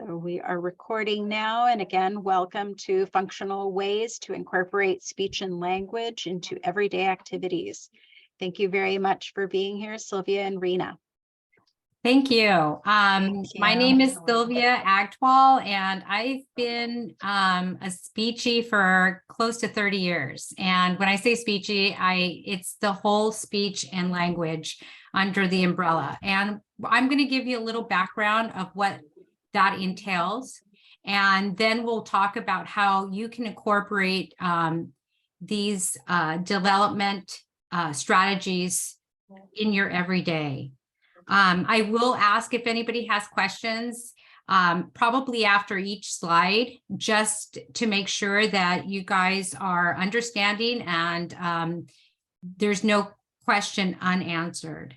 So we are recording now, and again, welcome to Functional Ways to Incorporate Speech and Language into Everyday Activities. Thank you very much for being here, Sylvia and Rena. Thank you. My name is Sylvia Agtwal, and I've been a speechy for close to 30 years. And when I say speechy, it's the whole speech and language under the umbrella. And I'm going to give you a little background of what that entails. And then we'll talk about how you can incorporate these development strategies in your everyday. I will ask if anybody has questions, probably after each slide, just to make sure that you guys are understanding and there's no question unanswered.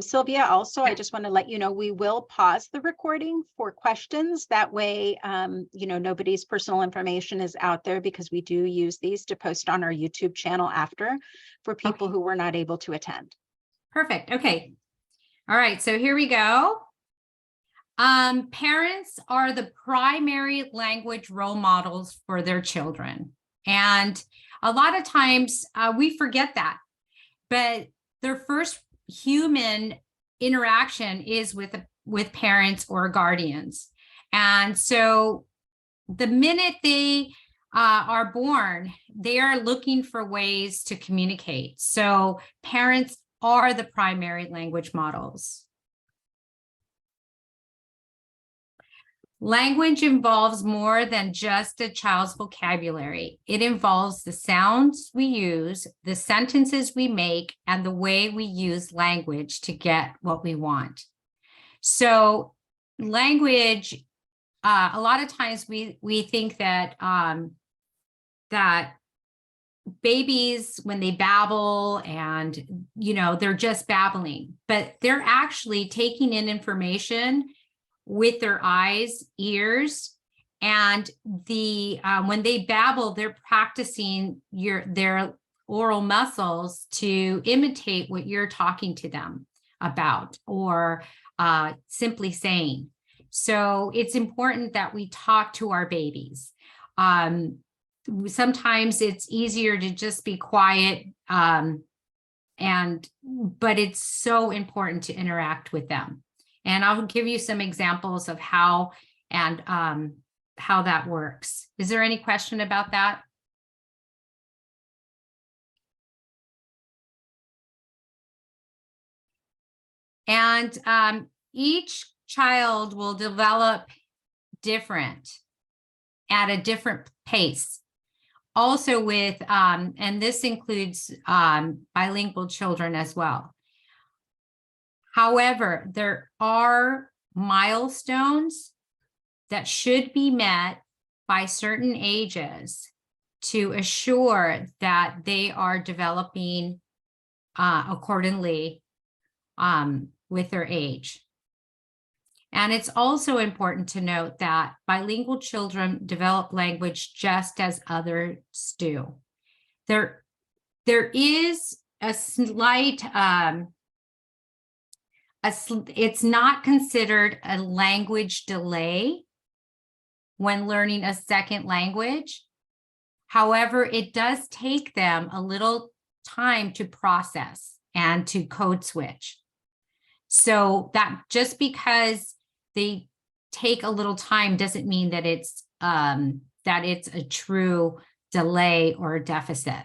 Sylvia, also, I just want to let you know, we will pause the recording for questions. That way, nobody's personal information is out there, because we do use these to post on our YouTube channel after for people who were not able to attend. Perfect. Okay. All right, so here we go. Parents are the primary language role models for their children. And a lot of times we forget that, but their first human interaction is with parents or guardians. And so the minute they are born, they are looking for ways to communicate. So parents are the primary language models. Language involves more than just a child's vocabulary. It involves the sounds we use, the sentences we make, and the way we use language to get what we want. So language, a lot of times we think that that babies, when they babble and, they're just babbling, but they're actually taking in information with their eyes, ears, and when they babble, they're practicing their oral muscles to imitate what you're talking to them about or simply saying. So it's important that we talk to our babies. Sometimes it's easier to just be quiet, but it's so important to interact with them. And I'll give you some examples of how that works. Is there any question about that? And each child will develop different at a different pace. Also with, and this includes bilingual children as well. However, there are milestones that should be met by certain ages to assure that they are developing accordingly with their age. And it's also important to note that bilingual children develop language just as others do. There is a slight, it's not considered a language delay when learning a second language. However, it does take them a little time to process and to code switch. So that just because they take a little time doesn't mean that it's a true delay or a deficit.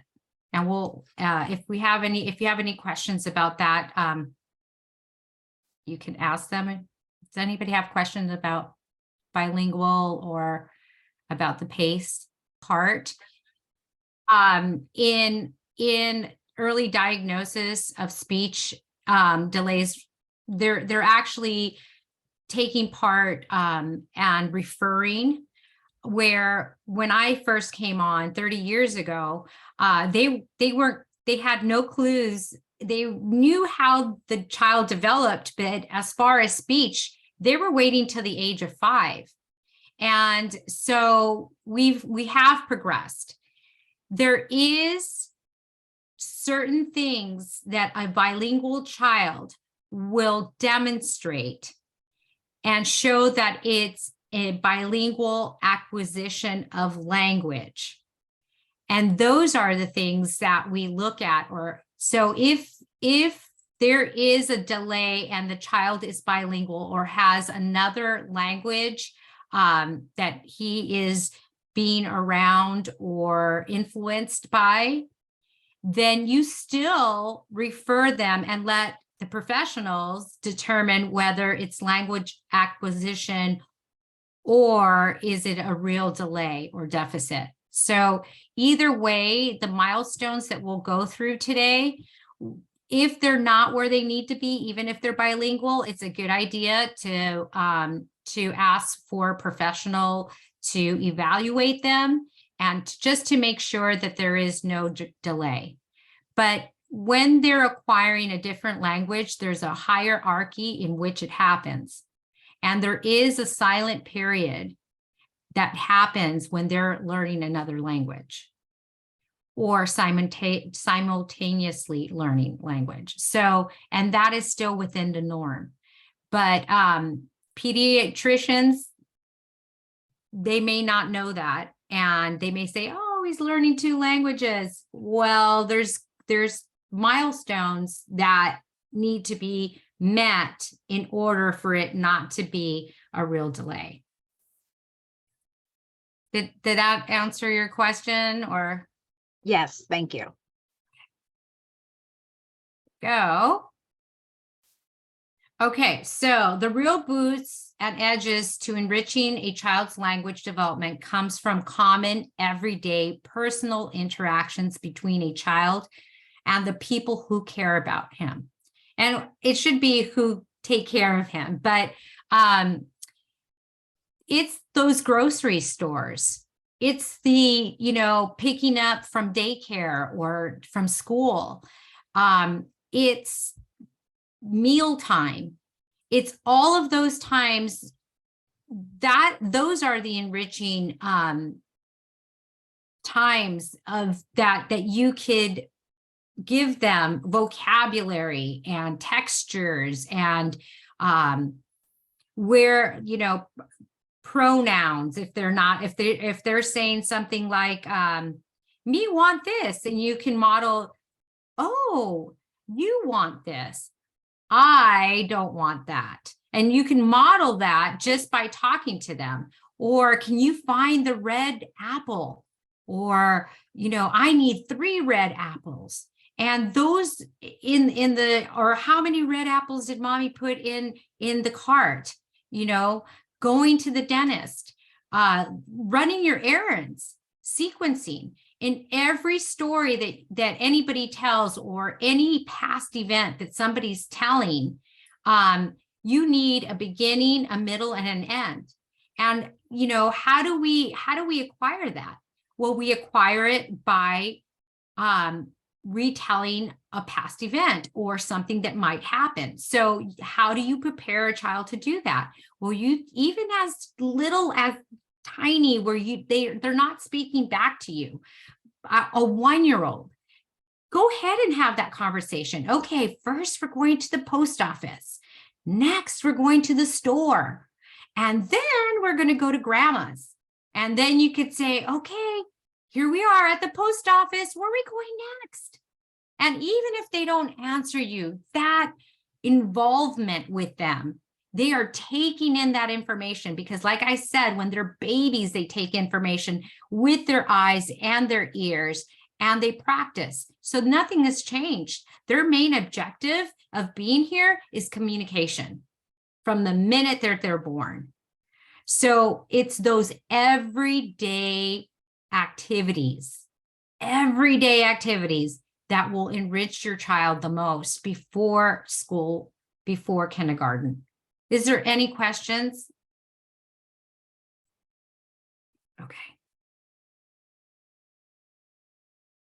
And we'll, if you have any questions about that, you can ask them. Does anybody have questions about bilingual or about the pace part? In early diagnosis of speech delays, they're actually taking part and referring, where when I first came on 30 years ago, they had no clues. They knew how the child developed, but as far as speech, they were waiting till the age of 5. And so we have progressed. There is certain things that a bilingual child will demonstrate and show that it's a bilingual acquisition of language. And those are the things that we look at. Or so if there is a delay and the child is bilingual or has another language that he is being around or influenced by, then you still refer them and let the professionals determine whether it's language acquisition or is it a real delay or deficit. So either way, the milestones that we'll go through today, if they're not where they need to be, even if they're bilingual, it's a good idea to ask for a professional to evaluate them and just to make sure that there is no delay. But when they're acquiring a different language, there's a hierarchy in which it happens. And there is a silent period that happens when they're learning another language or simultaneously learning language. So, and that is still within the norm. But pediatricians, they may not know that. And they may say, oh, he's learning 2 languages. Well, there's milestones that need to be met in order for it not to be a real delay. Did that answer your question or? Yes, thank you. Go. Okay, so the real boosts and edges to enriching a child's language development comes from common, everyday, personal interactions between a child and the people who care about him. And it should be who take care of him, but it's those grocery stores. It's the, picking up from daycare or from school. It's mealtime. It's all of those times those are the enriching times of that you could give them vocabulary and textures and where, pronouns, if they're saying something like me want this, and you can model, oh, you want this, I don't want that. And you can model that just by talking to them. Or can you find the red apple? Or, I need 3 red apples. And those or how many red apples did mommy put in the cart? Going to the dentist, running your errands, sequencing. In every story that anybody tells or any past event that somebody's telling, you need a beginning, a middle, and an end. And, how do we acquire that? Well, we acquire it by retelling a past event or something that might happen. So how do you prepare a child to do that? Well, you even as little as tiny where they're not speaking back to you, a 1-year-old, go ahead and have that conversation. Okay, first we're going to the post office. Next, we're going to the store. And then we're going to go to grandma's. And then you could say, okay, here we are at the post office. Where are we going next? And even if they don't answer you, that involvement with them, they are taking in that information because, like I said, when they're babies, they take information with their eyes and their ears and they practice. So nothing has changed. Their main objective of being here is communication from the minute that they're born. So it's those everyday activities that will enrich your child the most before school, before kindergarten. Is there any questions?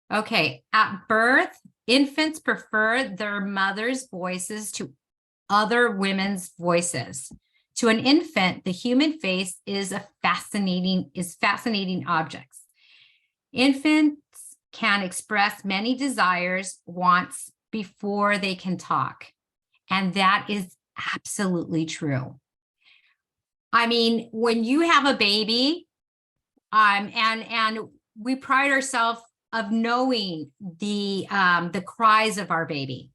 Okay, at birth, infants prefer their mother's voices to other women's voices. To an infant, the human face is fascinating objects. Infants can express many desires, wants before they can talk. And that is absolutely true. I mean, when you have a baby, and we pride ourselves of knowing the cries of our baby.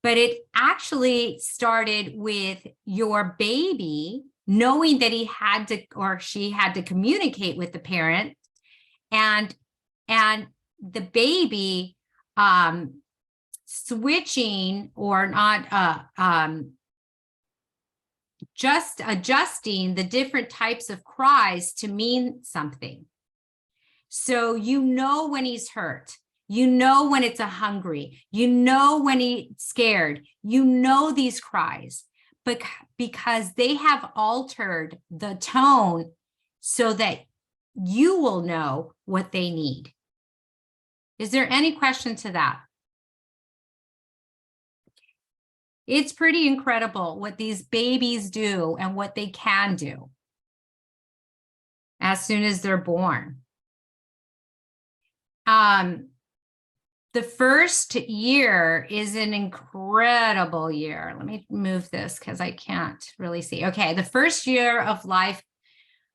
But it actually started with your baby knowing that he had to, or she had to communicate with the parent, and the baby switching or not just adjusting the different types of cries to mean something. So you know when he's hurt, you know when it's a hungry, you know when he's scared, you know these cries, but because they have altered the tone so that you will know what they need. Is there any question to that? It's pretty incredible what these babies do and what they can do as soon as they're born. The first year is an incredible year. Let me move this because I can't really see. Okay, the first year of life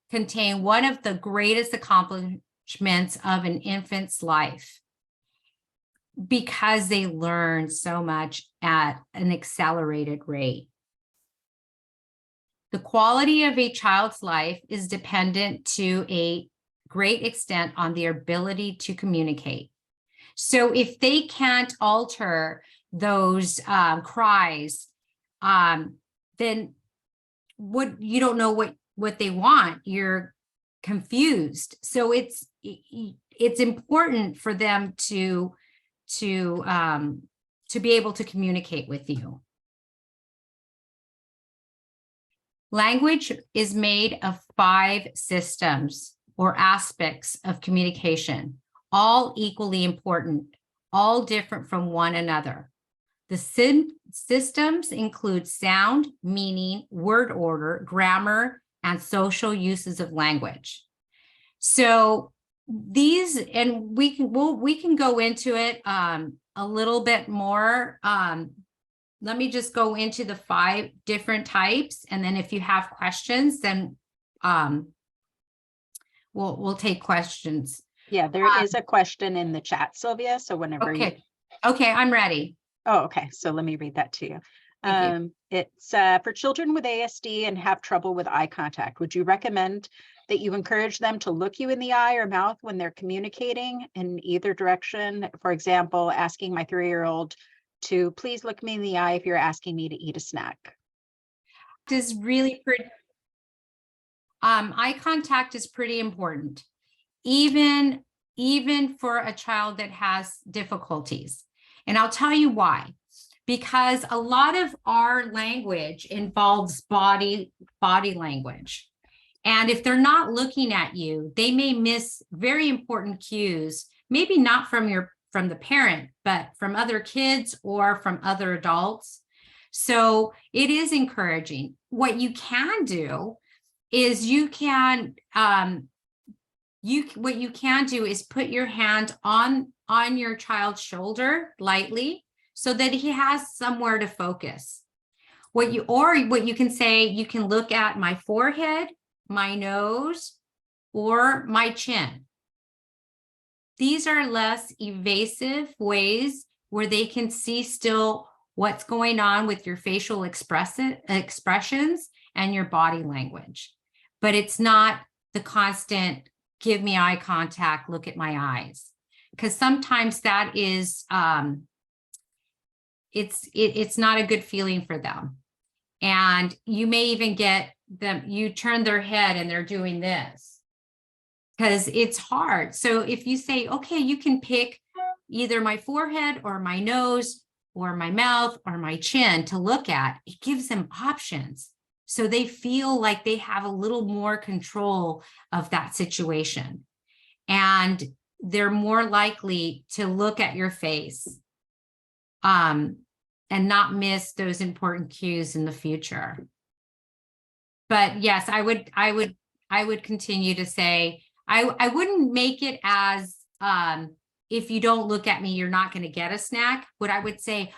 contain one of the greatest accomplishments of an infant's life because they learn so much at an accelerated rate. The quality of a child's life is dependent to a great extent on their ability to communicate. So if they can't alter those cries, then you don't know what they want. You're confused. So it's important for them to be able to communicate with you. Language is made of 5 systems or aspects of communication, all equally important, all different from one another. The systems include sound, meaning, word order, grammar, and social uses of language. So these, and we can go into it a little bit more. Let me just go into the 5 different types, and then if you have questions, then we'll take questions. Yeah, there is a question in the chat, Sylvia. So whenever you. Okay, I'm ready. Oh, okay. So let me read that to you. Thank you. It's for children with ASD and have trouble with eye contact. Would you recommend that you encourage them to look you in the eye or mouth when they're communicating in either direction? For example, asking my 3-year-old to please look me in the eye if you're asking me to eat a snack. Is really pretty. Eye contact is pretty important, even for a child that has difficulties. And I'll tell you why. Because a lot of our language involves body language. And if they're not looking at you, they may miss very important cues, maybe not from the parent, but from other kids or from other adults. So it is encouraging. What you can do is what you can do is put your hand on your child's shoulder lightly so that he has somewhere to focus. What you can say, you can look at my forehead, my nose, or my chin. These are less evasive ways where they can see still what's going on with your facial expressions and your body language. But it's not the constant, give me eye contact, look at my eyes. Because sometimes that is, it's not a good feeling for them. And you may even get them, you turn their head and they're doing this because it's hard. So if you say, okay, you can pick either my forehead or my nose or my mouth or my chin to look at, it gives them options. So they feel like they have a little more control of that situation. And they're more likely to look at your face and not miss those important cues in the future. But yes, I would continue to say, I wouldn't make it as if you don't look at me, you're not going to get a snack. What I would say,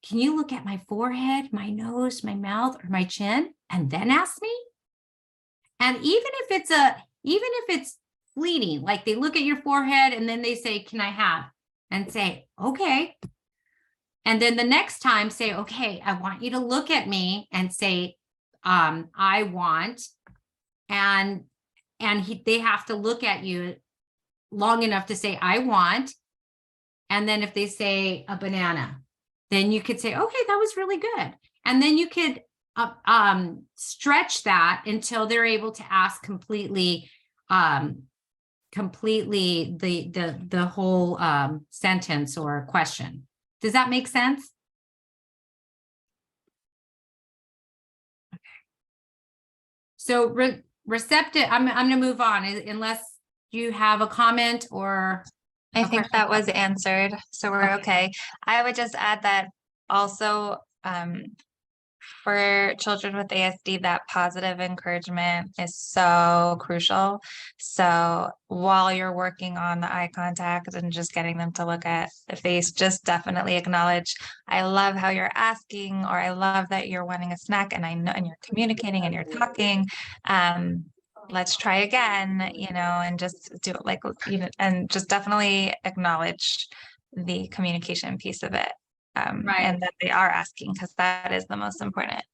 can you look at my forehead, my nose, my mouth, or my chin, and then ask me? And even if it's fleeting, like they look at your forehead and then they say, can I have? And say, okay. And then the next time say, okay, I want you to look at me and say, I want, and they have to look at you long enough to say, I want. And then if they say a banana, then you could say, okay, that was really good. And then you could stretch that until they're able to ask completely the whole sentence or question. Does that make sense? Okay. So receptive, I'm going to move on unless you have a comment or. I think that was answered, so we're okay. I would just add that also for children with ASD, that positive encouragement is so crucial. So while you're working on the eye contact and just getting them to look at the face, just definitely acknowledge, I love how you're asking, or I love that you're wanting a snack, and I know, and you're communicating and you're talking. Let's try again, you know, and just do it like, you know, and just definitely acknowledge the communication piece of it. Right. And that they are asking, because that is the most important.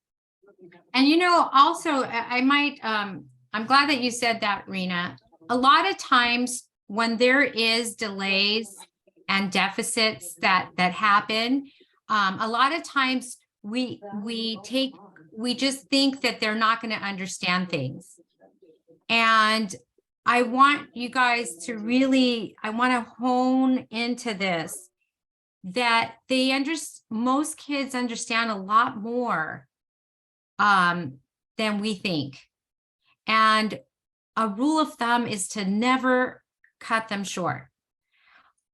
And, you know, also I might, I'm glad that you said that, Rena. A lot of times when there is delays and deficits that happen, a lot of times we just think that they're not going to understand things. And I want you guys to really, I want to hone into this, that most kids understand a lot more than we think. And a rule of thumb is to never cut them short.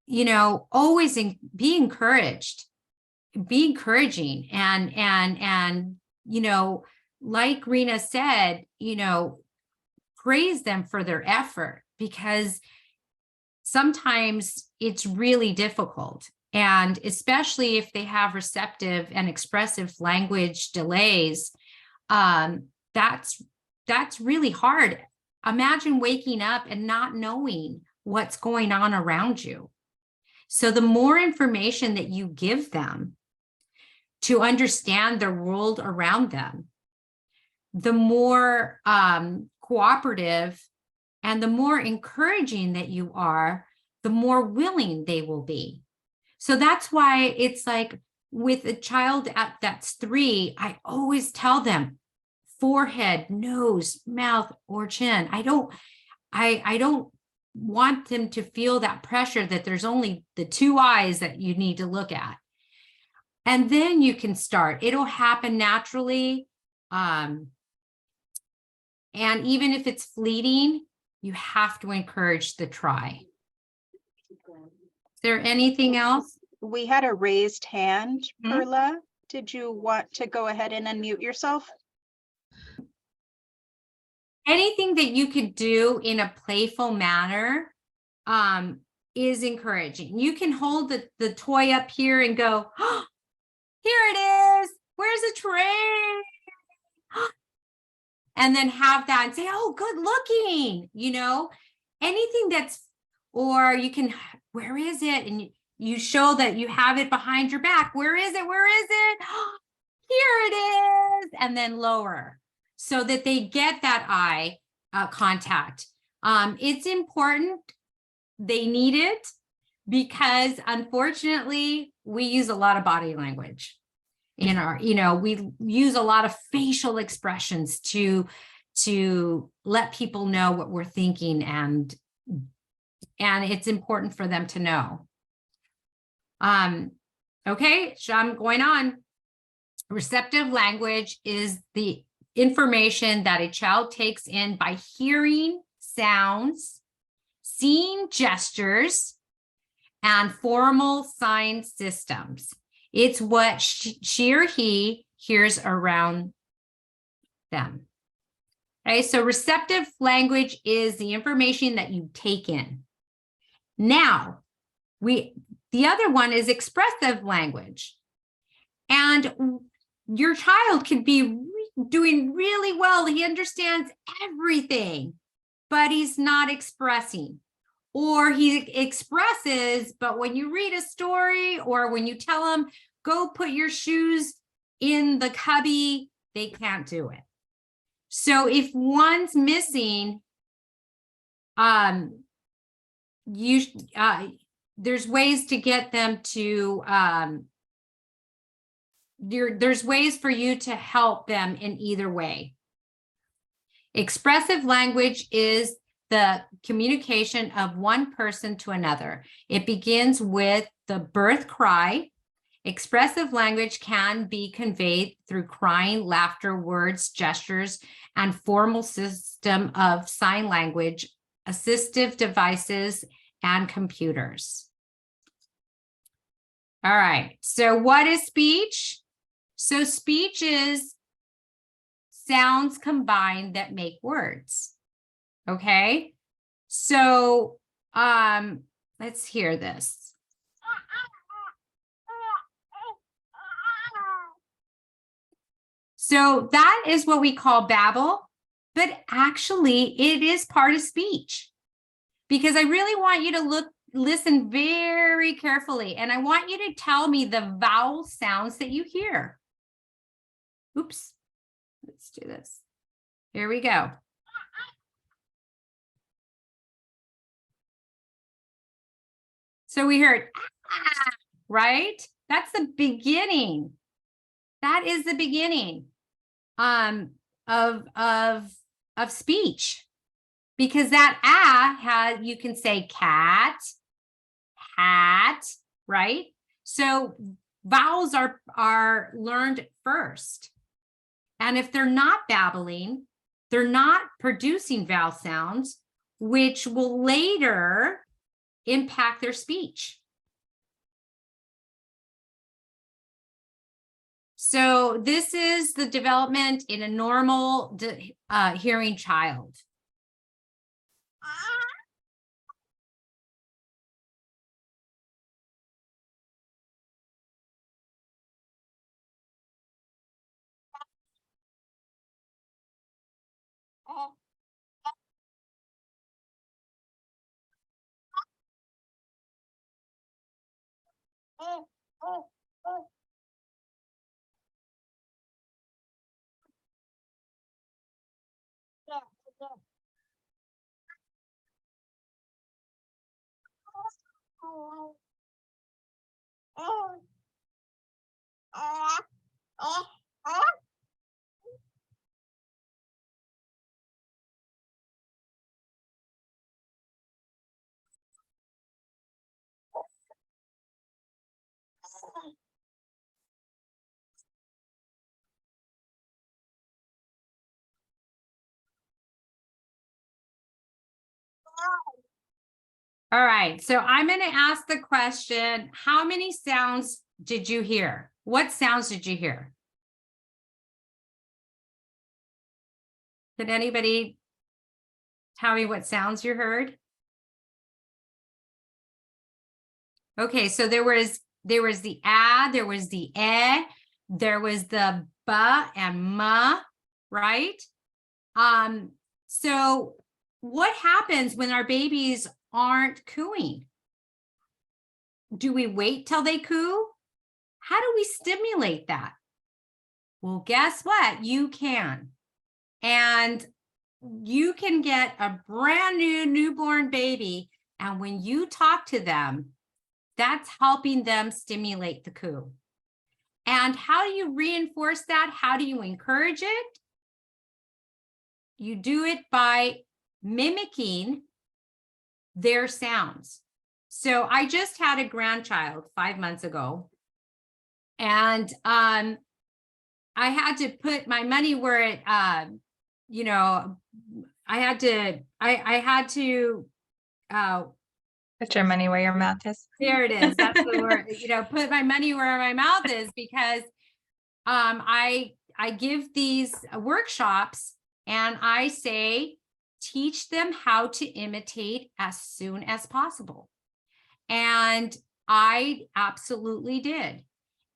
You know, always be encouraged, be encouraging, and you know, like Rena said, you know, praise them for their effort, because sometimes it's really difficult. And especially if they have receptive and expressive language delays, that's really hard. Imagine waking up and not knowing what's going on around you. So the more information that you give them to understand the world around them, the more cooperative and the more encouraging that you are, the more willing they will be. So that's why it's like with a child that's 3, I always tell them forehead, nose, mouth, or chin. I don't want them to feel that pressure that there's only the 2 eyes that you need to look at. And then you can start. It'll happen naturally. And even if it's fleeting, you have to encourage the try. Is there anything else? We had a raised hand, Mhm. Perla. Did you want to go ahead and unmute yourself? Anything that you could do in a playful manner is encouraging. You can hold the toy up here and go, oh, here it is. Where's the tray? And then have that and say, oh, good looking, you know, anything or you can, where is it? And you show that you have it behind your back. Where is it? Where is it? Here it is. And then lower so that they get that eye contact. It's important. They need it because unfortunately we use a lot of body language in our, you know, we use a lot of facial expressions to let people know what we're thinking, and it's important for them to know. Okay, so I'm going on. Receptive language is the information that a child takes in by hearing sounds, seeing gestures, and formal sign systems. It's what she or he hears around them. Okay, so receptive language is the information that you take in. Now, the other one is expressive language. And your child can be doing really well. He understands everything, but he's not expressing. Or he expresses, but when you read a story or when you tell him, go put your shoes in the cubby, they can't do it. So if one's missing, there's ways to get them to, there's ways for you to help them in either way. Expressive language is the communication of one person to another. It begins with the birth cry. Expressive language can be conveyed through crying, laughter, words, gestures, and formal system of sign language, assistive devices, and computers. All right, so what is speech? So speech is sounds combined that make words. Okay, so let's hear this. So that is what we call babble, but actually it is part of speech, because I really want you to listen very carefully, and I want you to tell me the vowel sounds that you hear. Oops, let's do this. Here we go. So we heard, ah, right? That's the beginning. That is the beginning of speech, because that has, you can say cat, hat, right? So vowels are learned first. And if they're not babbling, they're not producing vowel sounds, which will later impact their speech. So this is the development in a normal hearing child. All right, so I'm going to ask the question, how many sounds did you hear? What sounds did you hear? Did anybody tell me what sounds you heard? Okay, so there was the a, there was the there was the ba and ma, right? So what happens when our babies aren't cooing? Do we wait till they coo? How do we stimulate that? Well, guess what? You can. And you can get a brand new newborn baby, and when you talk to them, that's helping them stimulate the coo. And how do you reinforce that? How do you encourage it? You do it by mimicking their sounds. So I just had a grandchild 5 months ago, and I had to put my money where it, you know, I had to Put your money where your mouth is. there it is. That's the word, you know, put my money where my mouth is, because I give these workshops and I say, teach them how to imitate as soon as possible. And I absolutely did.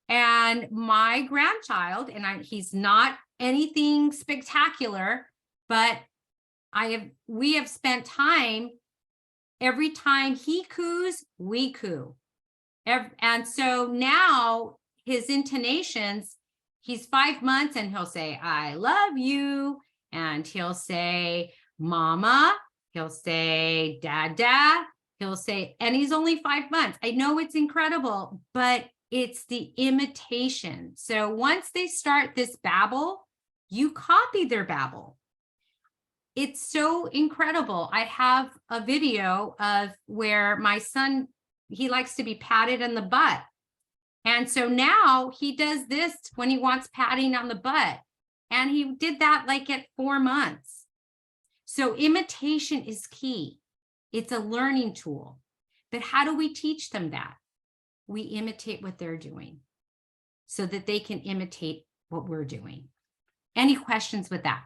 And my grandchild, and he's not anything spectacular, but we have spent time, every time he coos, we coo. And so now his intonations, he's 5 months and he'll say, I love you. And he'll say, mama. He'll say, dada. He'll say, and he's only 5 months. I know it's incredible, but it's the imitation. So once they start this babble, you copy their babble. It's so incredible. I have a video of where my son, he likes to be patted on the butt. And so now he does this when he wants patting on the butt. And he did that like at 4 months. So imitation is key. It's a learning tool. But how do we teach them that? We imitate what they're doing so that they can imitate what we're doing. Any questions with that?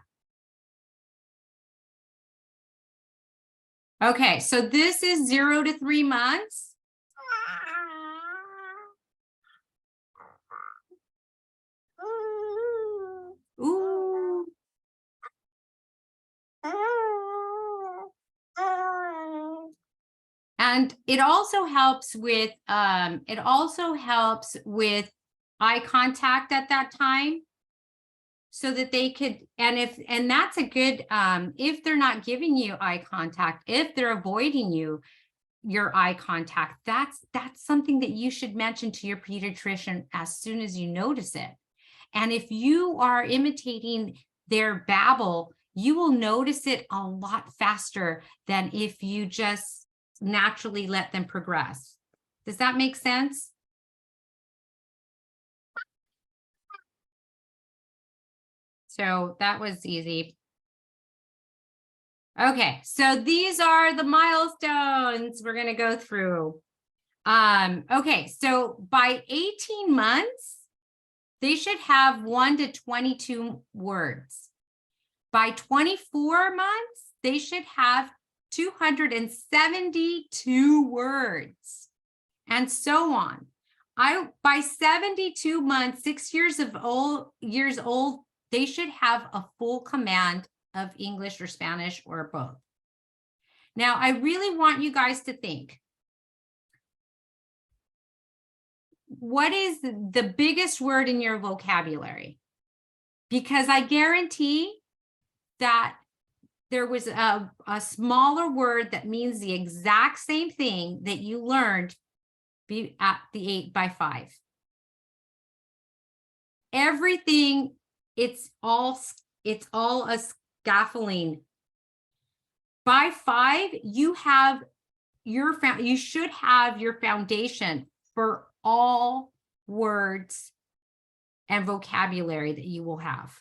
Okay, so this is 0 to 3 months. Ooh. And it also helps with eye contact at that time, so that they could, and that's a good, if they're not giving you eye contact, if they're avoiding your eye contact, that's something that you should mention to your pediatrician as soon as you notice it. And if you are imitating their babble, you will notice it a lot faster than if you just naturally let them progress. Does that make sense? So that was easy. Okay, so these are the milestones we're going to go through. Okay, so by 18 months, they should have 1 to 22 words. By 24 months, they should have 272 words, and so on. By 72 months, 6 years old, they should have a full command of English or Spanish or both. Now, I really want you guys to think, what is the biggest word in your vocabulary? Because I guarantee that there was a smaller word that means the exact same thing that you learned at the 8 by 5. Everything, it's all a scaffolding. By 5, you should have your foundation for all words and vocabulary that you will have.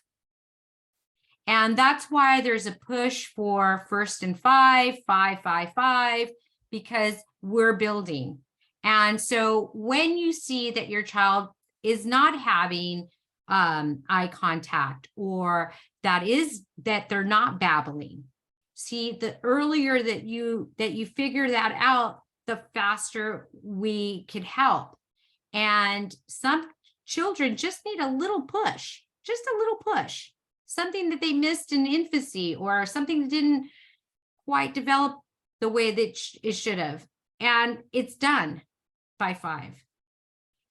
And that's why there's a push for 1st and 5, 5, 5, 5, because we're building. And so when you see that your child is not having eye contact, or that they're not babbling, see, the earlier that you figure that out, the faster we could help. And some children just need a little push, something that they missed in infancy, or something that didn't quite develop the way that it should have. And it's done by 5.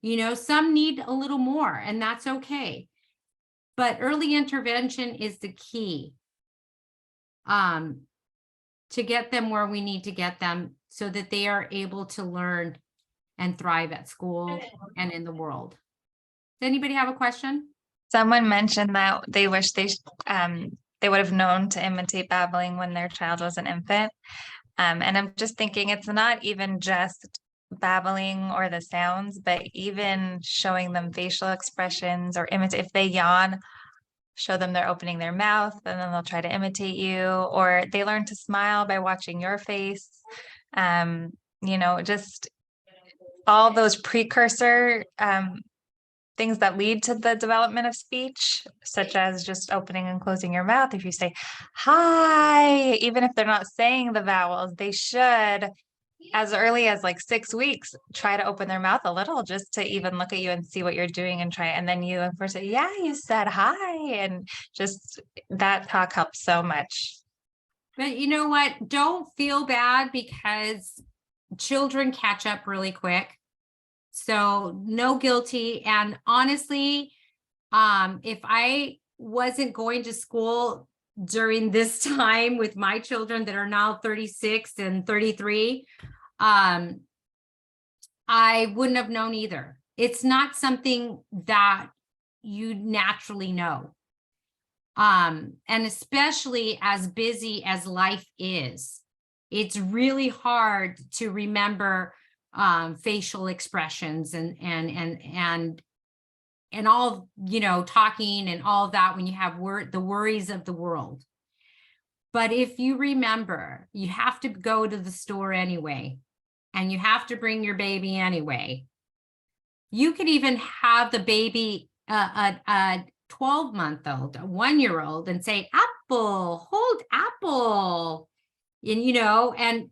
You know, some need a little more, and that's okay. But early intervention is the key to get them where we need to get them, so that they are able to learn and thrive at school and in the world. Does anybody have a question? Someone mentioned that they wish they would have known to imitate babbling when their child was an infant. And I'm just thinking, it's not even just babbling or the sounds, but even showing them facial expressions, or imitate. If they yawn, show them they're opening their mouth, and then they'll try to imitate you. Or they learn to smile by watching your face. You know, just all those precursor things that lead to the development of speech, such as just opening and closing your mouth. If you say hi, even if they're not saying the vowels, they should as early as like 6 weeks, try to open their mouth a little just to even look at you and see what you're doing and try. And then you, of course, say, yeah, you said hi. And just that talk helps so much. But you know what? Don't feel bad because children catch up really quick. So no guilty. And honestly, if I wasn't going to school during this time with my children that are now 36 and 33, I wouldn't have known either. It's not something that you naturally know. And especially as busy as life is, it's really hard to remember facial expressions and all, talking and all that when you have the worries of the world. But if you remember, you have to go to the store anyway, and you have to bring your baby anyway. You could even have the baby, a 12-month-old, a 1-year-old, and say, apple, hold apple. And, and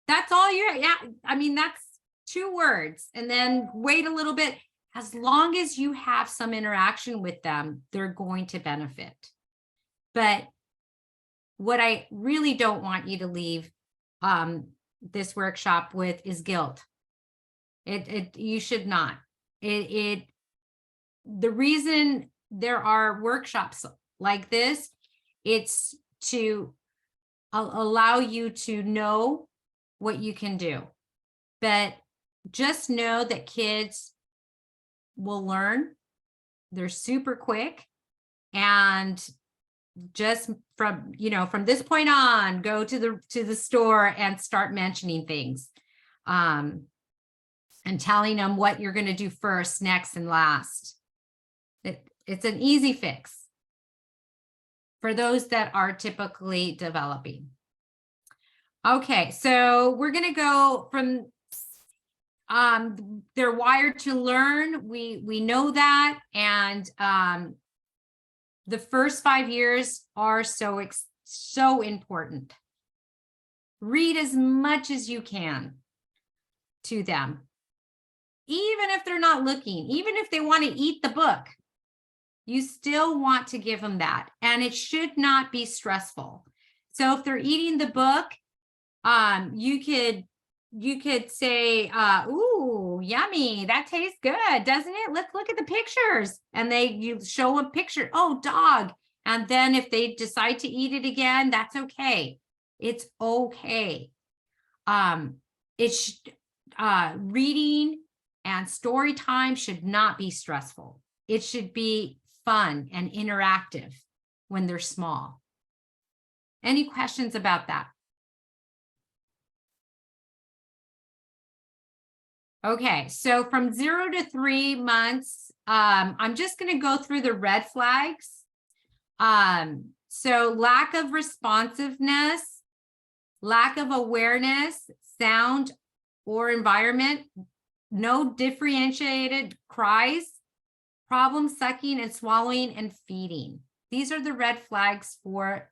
that's all yeah. I mean, that's 2 words. And then wait a little bit. As long as you have some interaction with them, they're going to benefit. But what I really don't want you to leave this workshop with is guilt. You should not. The reason there are workshops like this, it's to allow you to know what you can do. But just know that kids will learn. They're super quick, and just from this point on, go to the store and start mentioning things, and telling them what you're going to do first, next, and last. It's an easy fix for those that are typically developing. Okay, so we're going to go from they're wired to learn. We know that, and the first 5 years are so important. Read as much as you can to them, even if they're not looking, even if they want to eat the book. You still want to give them that, and it should not be stressful. So if they're eating the book, you could say, ooh, yummy, that tastes good, doesn't it? Let's look at the pictures. And you show a picture, oh, dog. And then if they decide to eat it again, that's okay. It's okay. Reading and story time should not be stressful. It should be fun and interactive when they're small. Any questions about that? Okay, so from 0 to 3 months, I'm just going to go through the red flags. So lack of responsiveness, lack of awareness, sound or environment, no differentiated cries, problem sucking and swallowing and feeding. These are the red flags for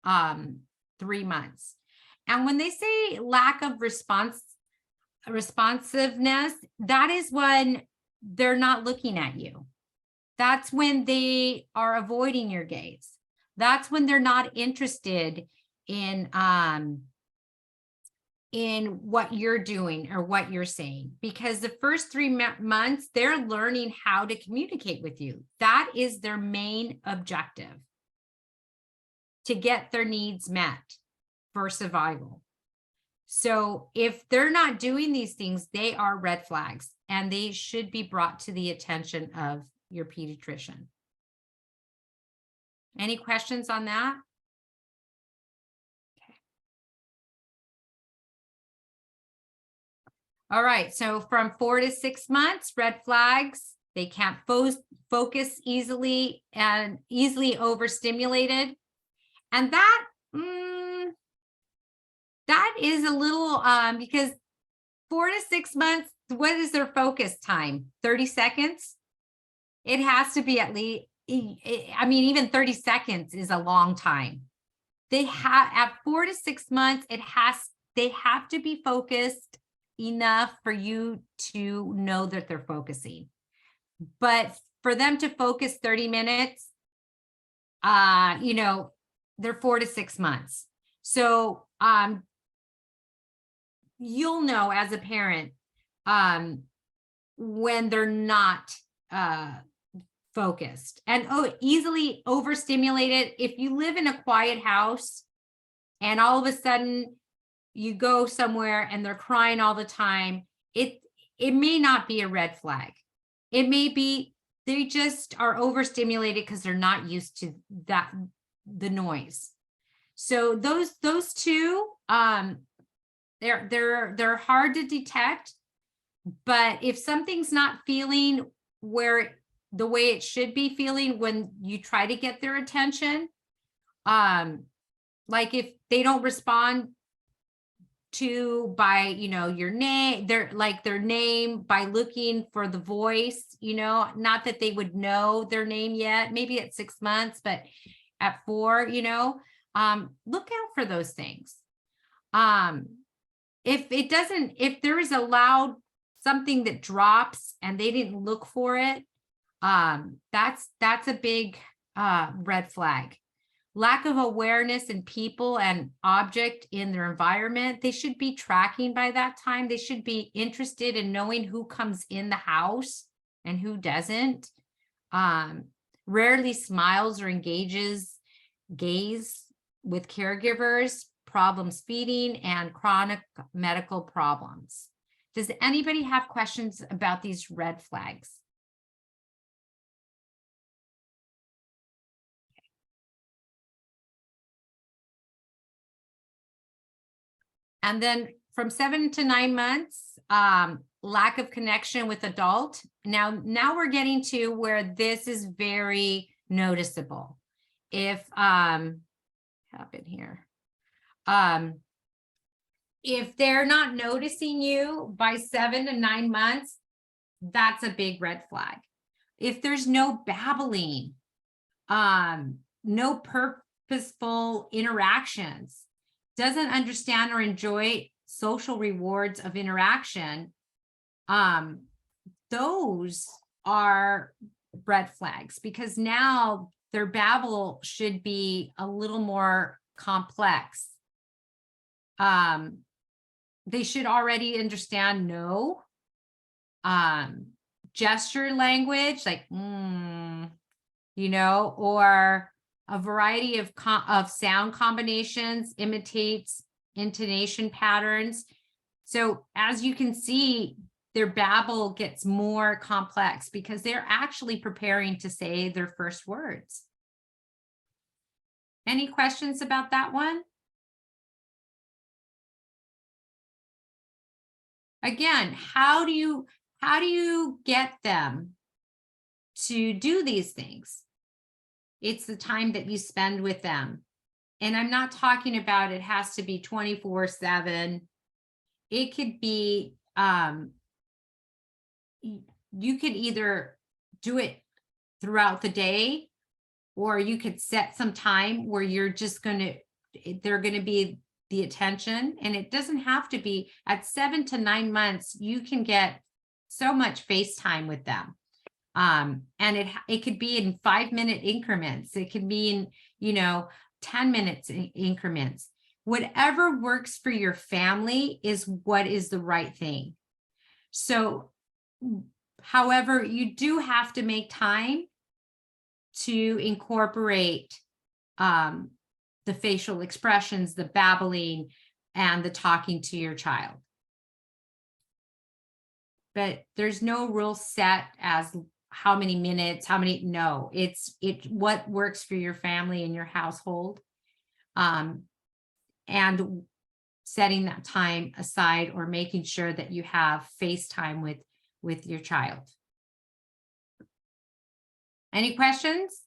3 months. And when they say lack of responsiveness, that is when they're not looking at you. That's when they are avoiding your gaze. That's when they're not interested in what you're doing or what you're saying, because the first 3 months they're learning how to communicate with you. That is their main objective, to get their needs met for survival. So if they're not doing these things, they are red flags, and they should be brought to the attention of your pediatrician. Any questions on that? Okay. All right, so from 4 to 6 months, red flags, they can't focus easily and easily overstimulated. And that is a little, because 4 to 6 months, what is their focus time? 30 seconds? It has to be at least, I mean, even 30 seconds is a long time. They have, at 4 to 6 months, they have to be focused enough for you to know that they're focusing. But for them to focus 30 minutes, you know, they're 4 to 6 months. So you'll know as a parent when they're not focused and easily overstimulated. If you live in a quiet house and all of a sudden you go somewhere and they're crying all the time, it may not be a red flag. It may be they just are overstimulated because they're not used to the noise. So those two, they're hard to detect. But if something's not feeling the way it should be feeling when you try to get their attention, like if they don't respond to by, you know, your name, their name by looking for the voice, you know, not that they would know their name yet, maybe at 6 months, but at 4, you know, look out for those things. If there is a loud something that drops and they didn't look for it, that's a big red flag. Lack of awareness in people and object in their environment. They should be tracking by that time. They should be interested in knowing who comes in the house and who doesn't. Rarely smiles or engages gaze with caregivers, problems feeding, and chronic medical problems. Does anybody have questions about these red flags? And then from 7 to 9 months, lack of connection with adult. Now we're getting to where this is very noticeable. If happen here. If they're not noticing you by 7 to 9 months, that's a big red flag. If there's no babbling, no purposeful interactions, doesn't understand or enjoy social rewards of interaction, those are red flags, because now their babble should be a little more complex. They should already understand no. Gesture language, like, you know, or a variety of sound combinations, imitates intonation patterns. So as you can see, their babble gets more complex because they're actually preparing to say their first words. Any questions about that one? Again, how do you get them to do these things? It's the time that you spend with them. And I'm not talking about it has to be 24/7. It could be, you could either do it throughout the day, or you could set some time where you're just they're going to be the attention. And it doesn't have to be at 7 to 9 months. You can get so much FaceTime with them. And it could be in 5-minute increments. It can be in, you know, 10 minutes increments. Whatever works for your family is what is the right thing. So, however, you do have to make time to incorporate the facial expressions, the babbling, and the talking to your child. But there's no rule set as how many minutes, no, it's what works for your family and your household. And setting that time aside, or making sure that you have FaceTime with your child. Any questions?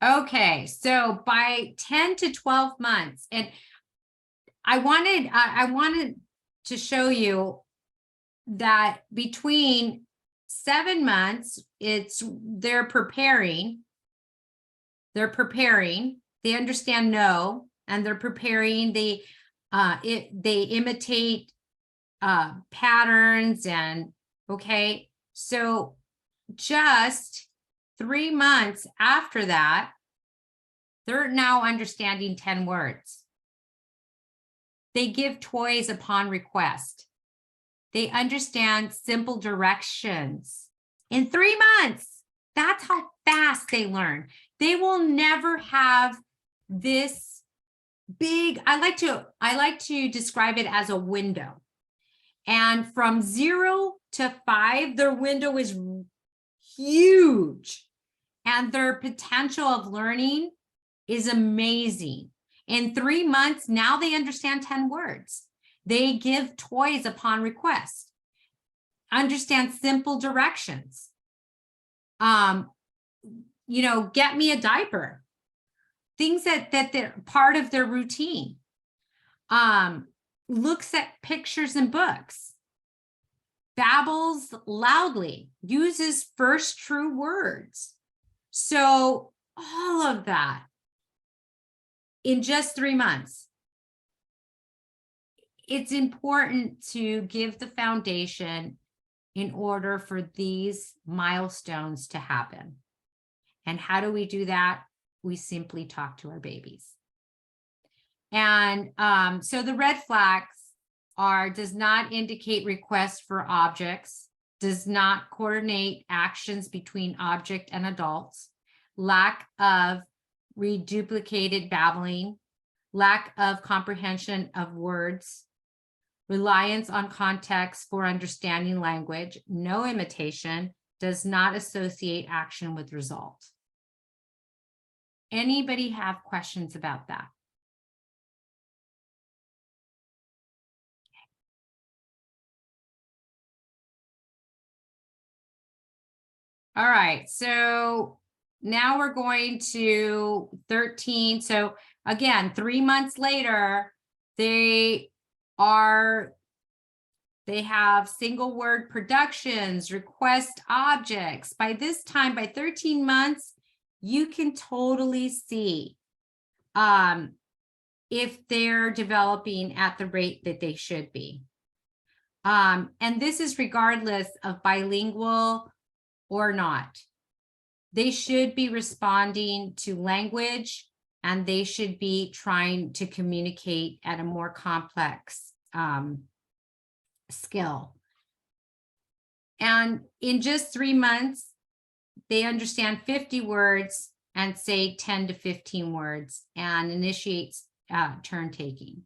Okay, so by 10 to 12 months, and I wanted to show you that between 7 months, they're preparing, they're preparing, they understand no, and they're preparing, they imitate patterns and okay. So just 3 months after that, they're now understanding 10 words. They give toys upon request. They understand simple directions in 3 months. That's how fast they learn. They will never have this big, I like to describe it as a window. And from 0 to 5, their window is huge. And their potential of learning is amazing. In 3 months, now they understand 10 words. They give toys upon request, understand simple directions. Get me a diaper. Things that they're part of their routine. Looks at pictures and books. Babbles loudly, uses first true words. So all of that in just 3 months. It's important to give the foundation in order for these milestones to happen. And how do we do that? We simply talk to our babies. And so the red flags are: does not indicate requests for objects, does not coordinate actions between object and adults, lack of reduplicated babbling, lack of comprehension of words, reliance on context for understanding language, no imitation, does not associate action with result. Anybody have questions about that? All right, so now we're going to 13. So again, 3 months later, they have single word productions, request objects. By this time, by 13 months, you can totally see if they're developing at the rate that they should be. And this is regardless of bilingual or not. They should be responding to language, and they should be trying to communicate at a more complex skill. And in just 3 months, they understand 50 words and say 10 to 15 words and initiates turn taking.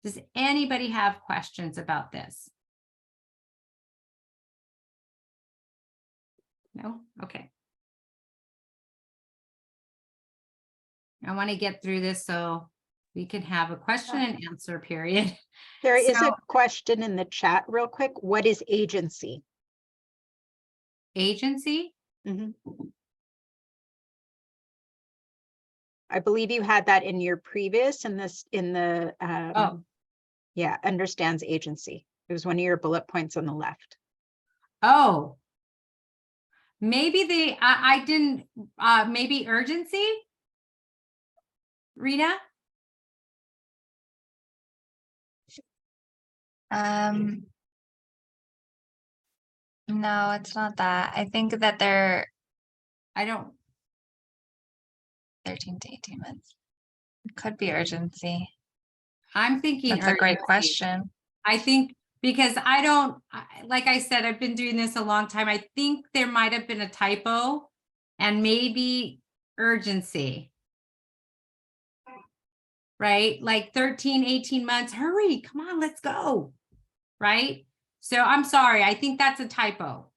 Does anybody have questions about this? No? Okay. I want to get through this so we can have a question and answer period. There is a question in the chat real quick. What is agency? Agency? I believe you had that in your previous yeah, understands agency. It was one of your bullet points on the left. Oh, maybe I didn't, maybe urgency? Rita? No, it's not that. I think that they're 13 to 18 months. It could be urgency. I'm thinking That's a great urgency. question. I think because like I said, I've been doing this a long time. I think there might have been a typo and maybe urgency. Right? Like 13, 18 months, hurry, come on, let's go. Right? So I'm sorry, I think that's a typo.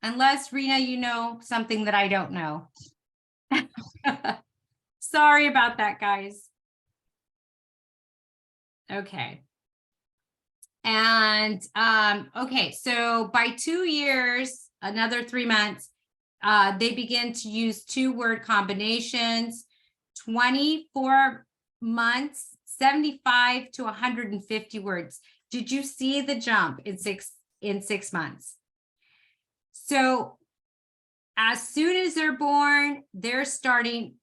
Unless, Rena, you know something that I don't know. Sorry about that, guys. Okay. And okay, so by 2 years, another 3 months, they begin to use 2-word combinations. 24 months, 75 to 150 words. Did you see the jump in 6 months? So as soon as they're born, they're starting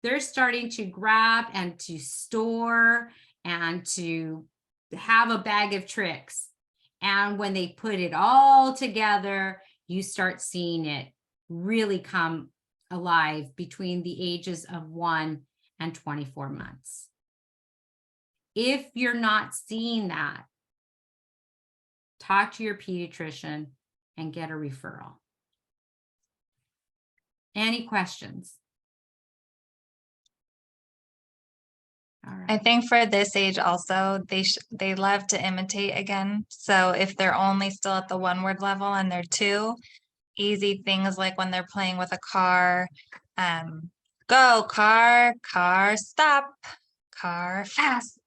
to grab and to store and to have a bag of tricks. And when they put it all together, you start seeing it really come alive between the ages of 1 and 24 months. If you're not seeing that, talk to your pediatrician and get a referral. Any questions? All I right. think for this age also, they love to imitate again. So if they're only still at the 1-word level and they're 2, easy things like when they're playing with a car, go car, car stop, car fast,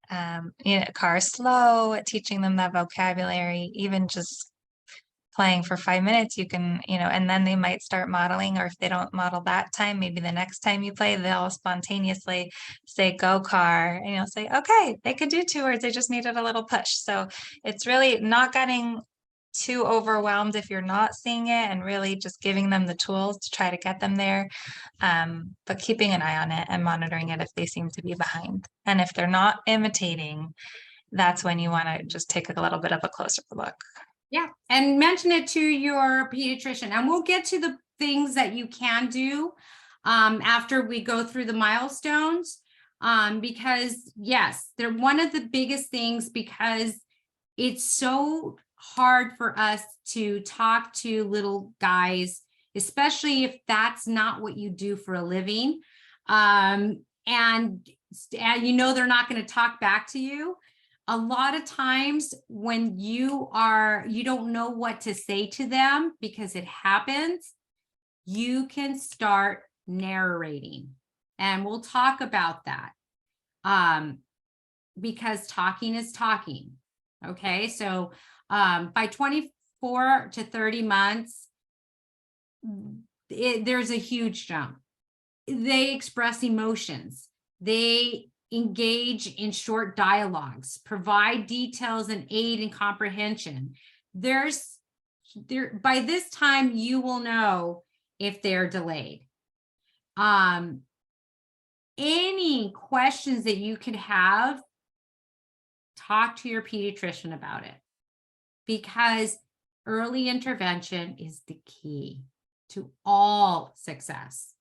car slow, teaching them that vocabulary, even just playing for 5 minutes, you can, and then they might start modeling, or if they don't model that time, maybe the next time you play, they'll spontaneously say, go car, and you'll say, okay, they could do 2 words. They just needed a little push. So it's really not getting too overwhelmed if you're not seeing it, and really just giving them the tools to try to get them there. But keeping an eye on it and monitoring it if they seem to be behind. And if they're not imitating, that's when you want to just take a little bit of a closer look. Yeah, and mention it to your pediatrician, and we'll get to the things that you can do after we go through the milestones, because yes, they're one of the biggest things, because it's so hard for us to talk to little guys, especially if that's not what you do for a living, and you know they're not going to talk back to you. A lot of times when you don't know what to say to them because it happens, you can start narrating. And we'll talk about that because talking is talking. Okay, so by 24 to 30 months, there's a huge jump. They express emotions. They engage in short dialogues, provide details and aid in comprehension. By this time, you will know if they're delayed. Any questions that you could have, talk to your pediatrician about it, because early intervention is the key to all success.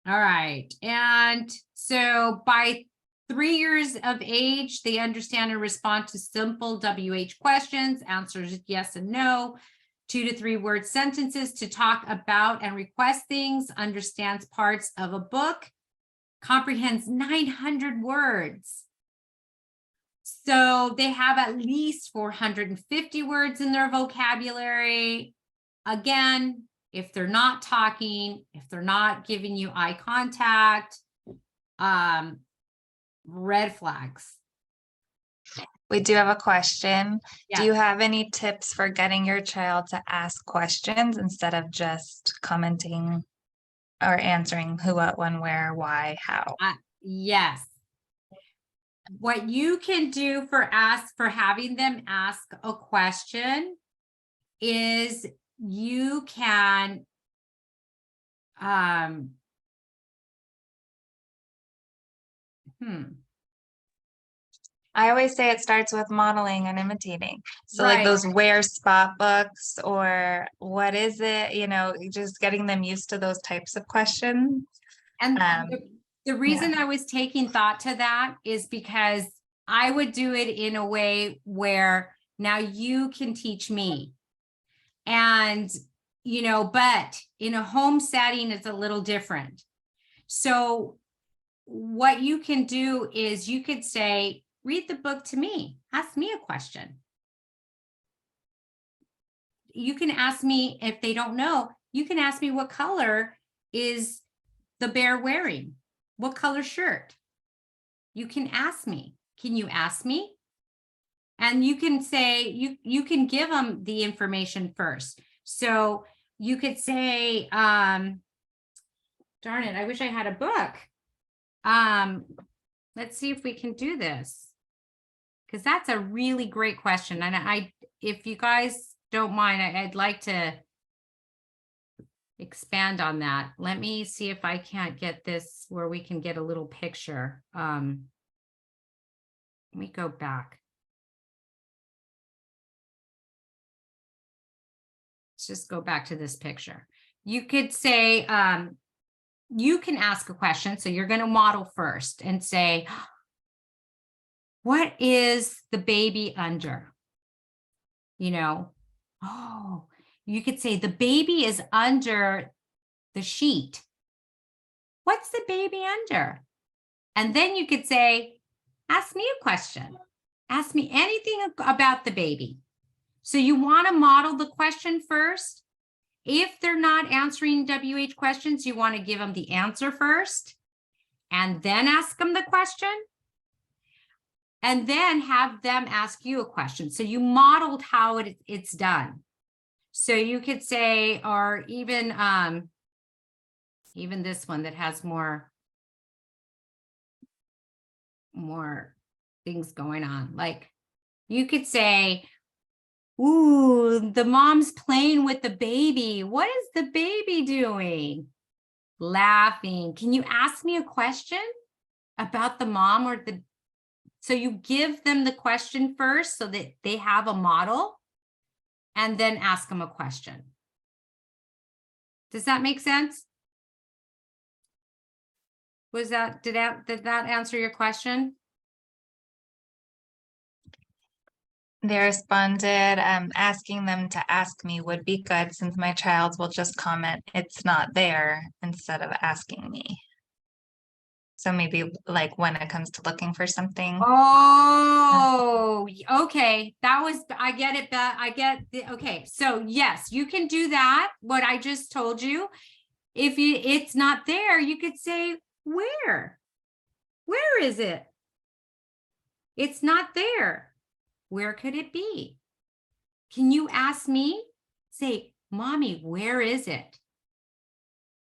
All right. And so by 3 years of age, they understand and respond to simple WH questions, answers yes and no, 2 to 3 word sentences to talk about and request things, understands parts of a book, comprehends 900 words. So they have at least 450 words in their vocabulary. Again, if they're not talking, if they're not giving you eye contact, red flags. We do have a question. Yeah. Do you have any tips for getting your child to ask questions instead of just commenting or answering who, what, when, where, why, how? Yes. What you can do for having them ask a question is you can I always say it starts with modeling and imitating. So Right. like those where spot books, or what is it, just getting them used to those types of questions. And the reason I was taking thought to that is because I would do it in a way where now you can teach me. And, but in a home setting, it's a little different. So what you can do is you could say, read the book to me, ask me a question. You can ask me if they don't know, you can ask me what color is the bear wearing? What color shirt? You can ask me. Can you ask me? And you can say, you can give them the information first. So you could say, darn it, I wish I had a book. Let's see if we can do this, because that's a really great question. And if you guys don't mind, I'd like to expand on that. Let me see if I can't get this where we can get a little picture. Let me go back. Let's just go back to this picture. You could say, you can ask a question. So you're going to model first and say, what is the baby under? You know, oh, you could say the baby is under the sheet. What's the baby under? And then you could say, ask me a question. Ask me anything about the baby. So you want to model the question first. If they're not answering WH questions, you want to give them the answer first and then ask them the question. And then have them ask you a question. So you modeled how it's done. So you could say, or even this one that has more things going on. Like you could say, ooh, the mom's playing with the baby. What is the baby doing? Laughing. Can you ask me a question about the mom or the... So you give them the question first so that they have a model and then ask them a question. Does that make sense? Did that answer your question? They responded, asking them to ask me would be good since my child will just comment it's not there instead of asking me. So maybe like when it comes to looking for something. Oh, okay. I get it. Okay. So yes, you can do that. What I just told you, if it's not there, you could say, where is it? It's not there. Where could it be? Can you ask me? Say, mommy, where is it?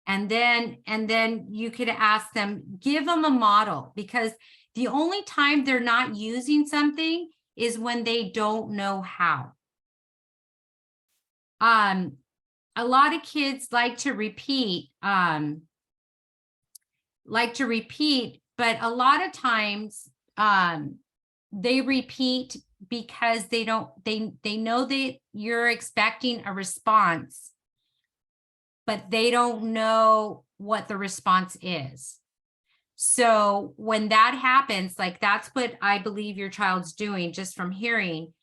And then you could ask them, give them a model, because the only time they're not using something is when they don't know how. A lot of kids like to repeat, but a lot of times they repeat because they know that you're expecting a response, but they don't know what the response is. So when that happens, like that's what I believe your child's doing just from hearing,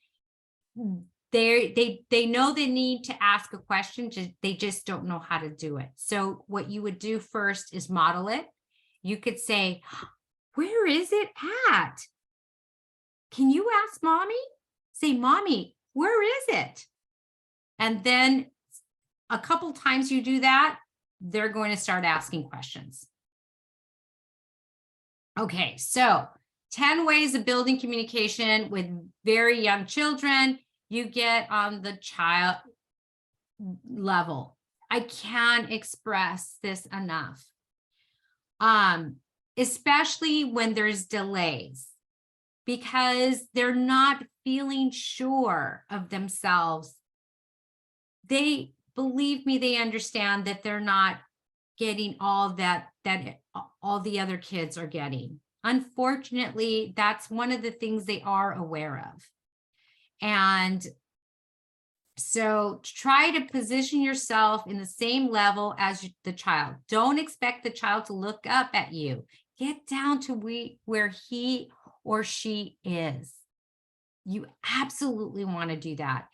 they know they need to ask a question, they just don't know how to do it. So what you would do first is model it. You could say, where is it at? Can you ask mommy? Say, mommy, where is it? And then a couple times you do that, they're going to start asking questions. Okay, so 10 ways of building communication with very young children. You get on the child level. I can't express this enough. Especially when there's delays, because they're not feeling sure of themselves. They, believe me, they understand that they're not getting all that all the other kids are getting. Unfortunately, that's one of the things they are aware of. And so try to position yourself in the same level as the child. Don't expect the child to look up at you. Get down to where he or she is. You absolutely want to do that.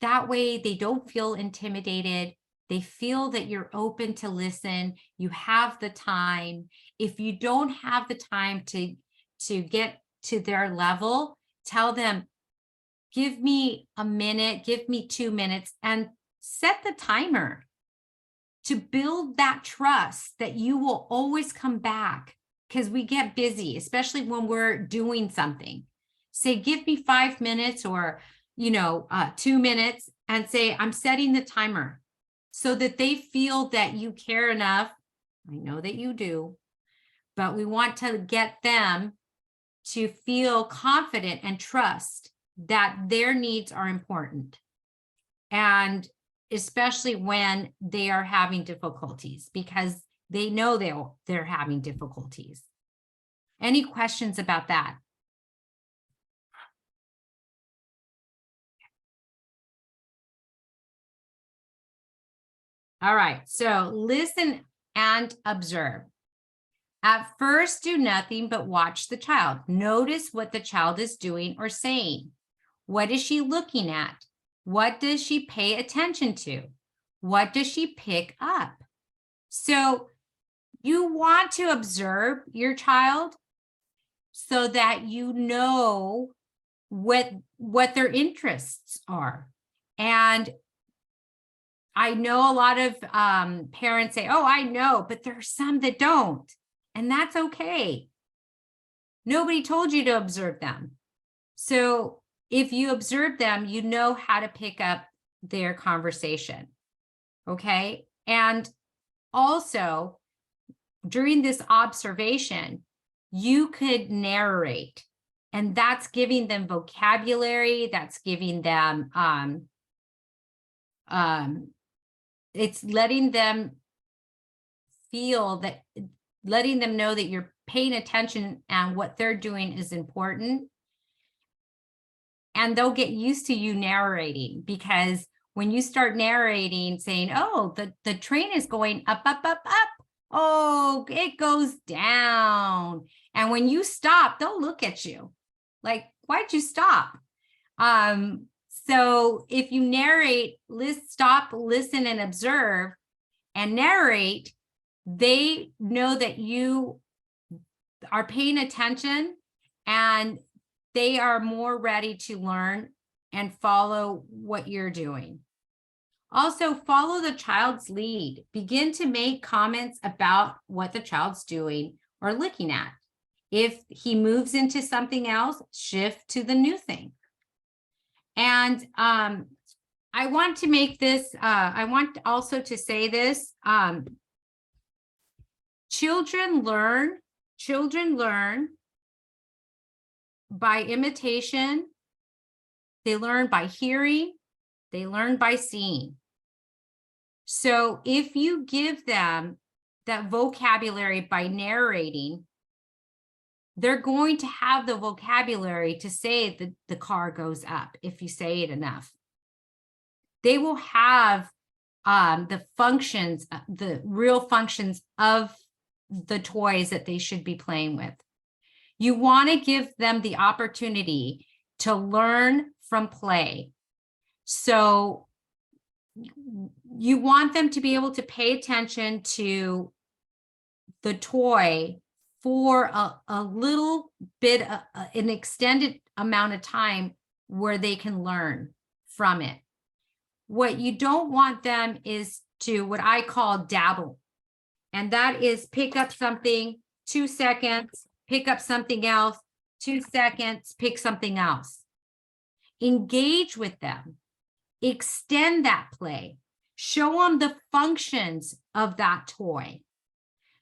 That way they don't feel intimidated. They feel that you're open to listen. You have the time. If you don't have the time to get to their level, tell them, give me a minute, give me 2 minutes, and set the timer to build that trust that you will always come back, because we get busy, especially when we're doing something. Say, give me 5 minutes or 2 minutes, and say, I'm setting the timer, so that they feel that you care enough. I know that you do, but we want to get them to feel confident and trust that their needs are important. And especially when they are having difficulties, because they know they're having difficulties. Any questions about that? All right, so listen and observe. At first, do nothing but watch the child. Notice what the child is doing or saying. What is she looking at? What does she pay attention to? What does she pick up? So you want to observe your child so that you know what their interests are. And I know a lot of parents say, oh, I know, but there are some that don't. And that's okay. Nobody told you to observe them. So if you observe them, you know how to pick up their conversation. Okay. And also, during this observation, you could narrate, and that's giving them vocabulary, that's giving them it's letting them feel that, letting them know that you're paying attention and what they're doing is important. And they'll get used to you narrating, because when you start narrating, saying, oh, the train is going up, up, up, up. Oh, it goes down. And when you stop, they'll look at you like, why'd you stop? So if you narrate, stop, listen, and observe, and narrate, they know that you are paying attention, and they are more ready to learn and follow what you're doing. Also, follow the child's lead. Begin to make comments about what the child's doing or looking at. If he moves into something else, shift to the new thing. And I want to make this, I want also to say this, children learn by imitation. They learn by hearing. They learn by seeing. So if you give them that vocabulary by narrating, they're going to have the vocabulary to say that the car goes up if you say it enough. They will have the functions, the real functions of the toys that they should be playing with. You want to give them the opportunity to learn from play. So you want them to be able to pay attention to the toy for a little bit, an extended amount of time where they can learn from it. What you don't want them is to, what I call dabble. And that is pick up something, 2 seconds, pick up something else, 2 seconds, pick something else. Engage with them. Extend that play. Show them the functions of that toy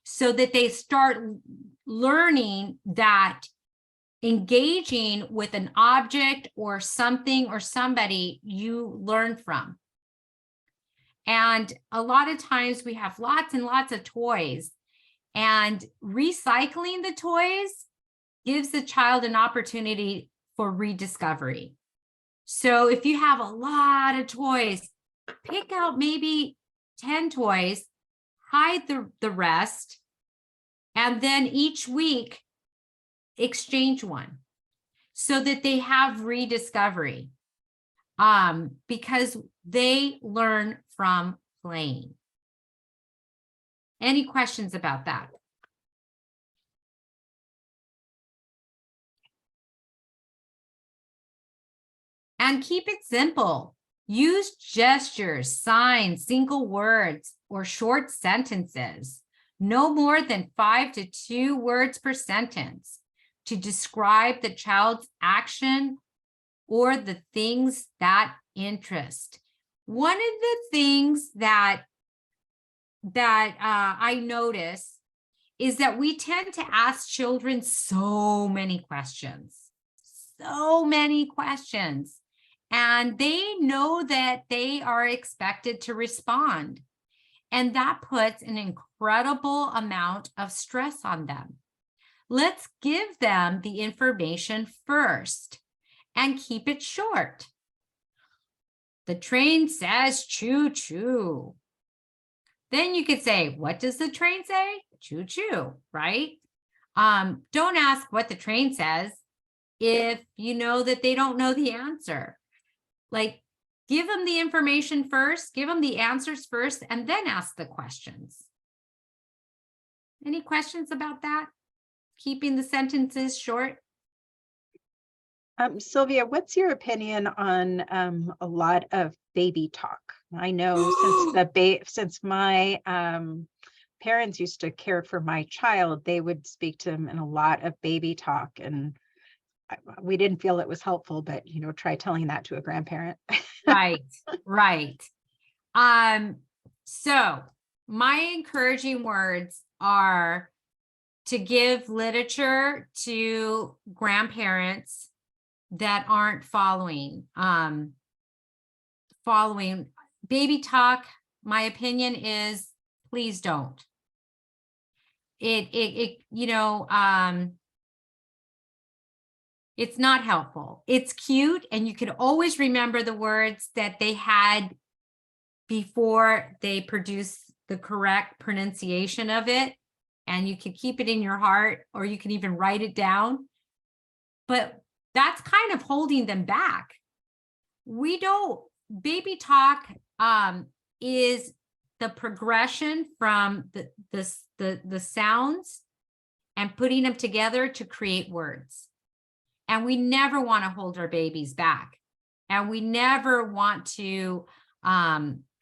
so that they start learning that engaging with an object or something or somebody you learn from. And a lot of times we have lots and lots of toys, and recycling the toys gives the child an opportunity for rediscovery. So if you have a lot of toys, pick out maybe 10 toys, hide the rest, and then each week exchange one so that they have rediscovery, because they learn from playing. Any questions about that? And keep it simple. Use gestures, signs, single words, or short sentences, no more than 5 to 2 words per sentence, to describe the child's action or the things that interest. One of the things that I notice is that we tend to ask children so many questions. and they know that they are expected to respond. And that puts an incredible amount of stress on them. Let's give them the information first and keep it short. The train says choo choo. Then you could say, what does the train say? Choo choo, right? Don't ask what the train says if you know that they don't know the answer. Like, give them the information first, give them the answers first, and then ask the questions. Any questions about that? Keeping the sentences short? Sylvia, what's your opinion on a lot of baby talk? I know since my parents used to care for my child, they would speak to them in a lot of baby talk, and we didn't feel it was helpful, but try telling that to a grandparent. Right, right. So my encouraging words are to give literature to grandparents that aren't following baby talk. My opinion is, please don't. It's not helpful. It's cute, and you can always remember the words that they had before they produce the correct pronunciation of it, and you can keep it in your heart, or you can even write it down. But that's kind of holding them back. Baby talk is the progression from the sounds and putting them together to create words. And we never want to hold our babies back. And we never want to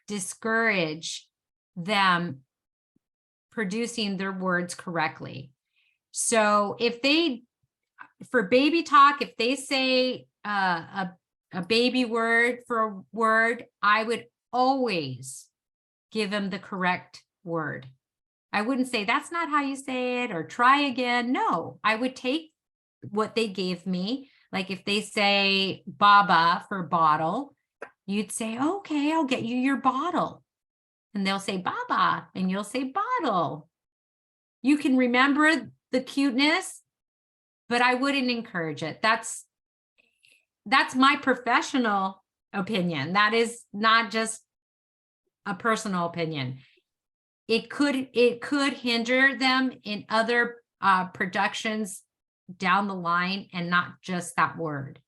discourage them producing their words correctly. So for baby talk, if they say a baby word for a word, I would always give them the correct word. I wouldn't say, that's not how you say it, or try again. No, I would take what they gave me. Like if they say baba for bottle, you'd say, okay, I'll get you your bottle. And they'll say baba, and you'll say bottle. You can remember the cuteness, but I wouldn't encourage it. That's my professional opinion. That is not just a personal opinion. It could hinder them in other productions down the line, and not just that word.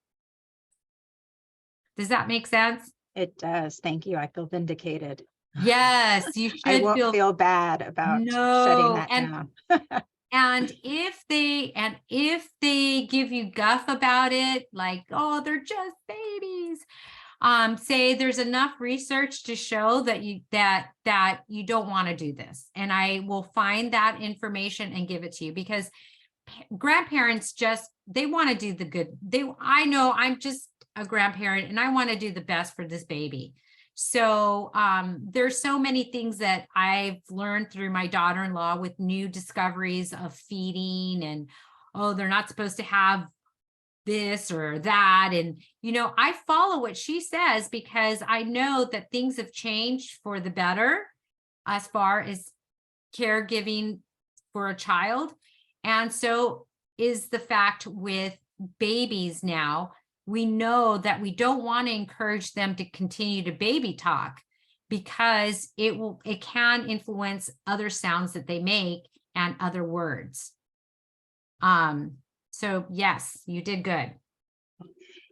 Does that make sense? It does. Thank you. I feel vindicated. Yes, you should. I won't feel bad about shutting that down. And if they give you guff about it, like, oh, they're just babies, say there's enough research to show that you don't want to do this, and I will find that information and give it to you, because grandparents they want to do the good. I know I'm just a grandparent and I want to do the best for this baby. So there's so many things that I've learned through my daughter-in-law with new discoveries of feeding, and they're not supposed to have this or that. And, I follow what she says, because I know that things have changed for the better as far as caregiving for a child. And so is the fact with babies now. We know that we don't want to encourage them to continue to baby talk, because it can influence other sounds that they make and other words. So yes, you did good.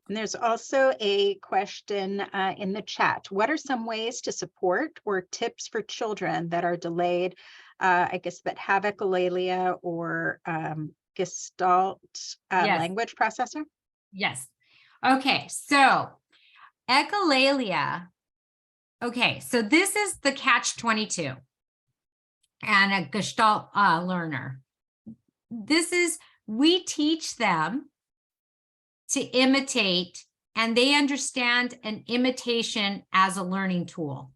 And there's also a question in the chat. What are some ways to support or tips for children that are delayed, that have echolalia or Gestalt Yes. language processor? Yes. Okay, so echolalia. Okay, so this is the catch-22 and a Gestalt learner. We teach them to imitate, and they understand an imitation as a learning tool.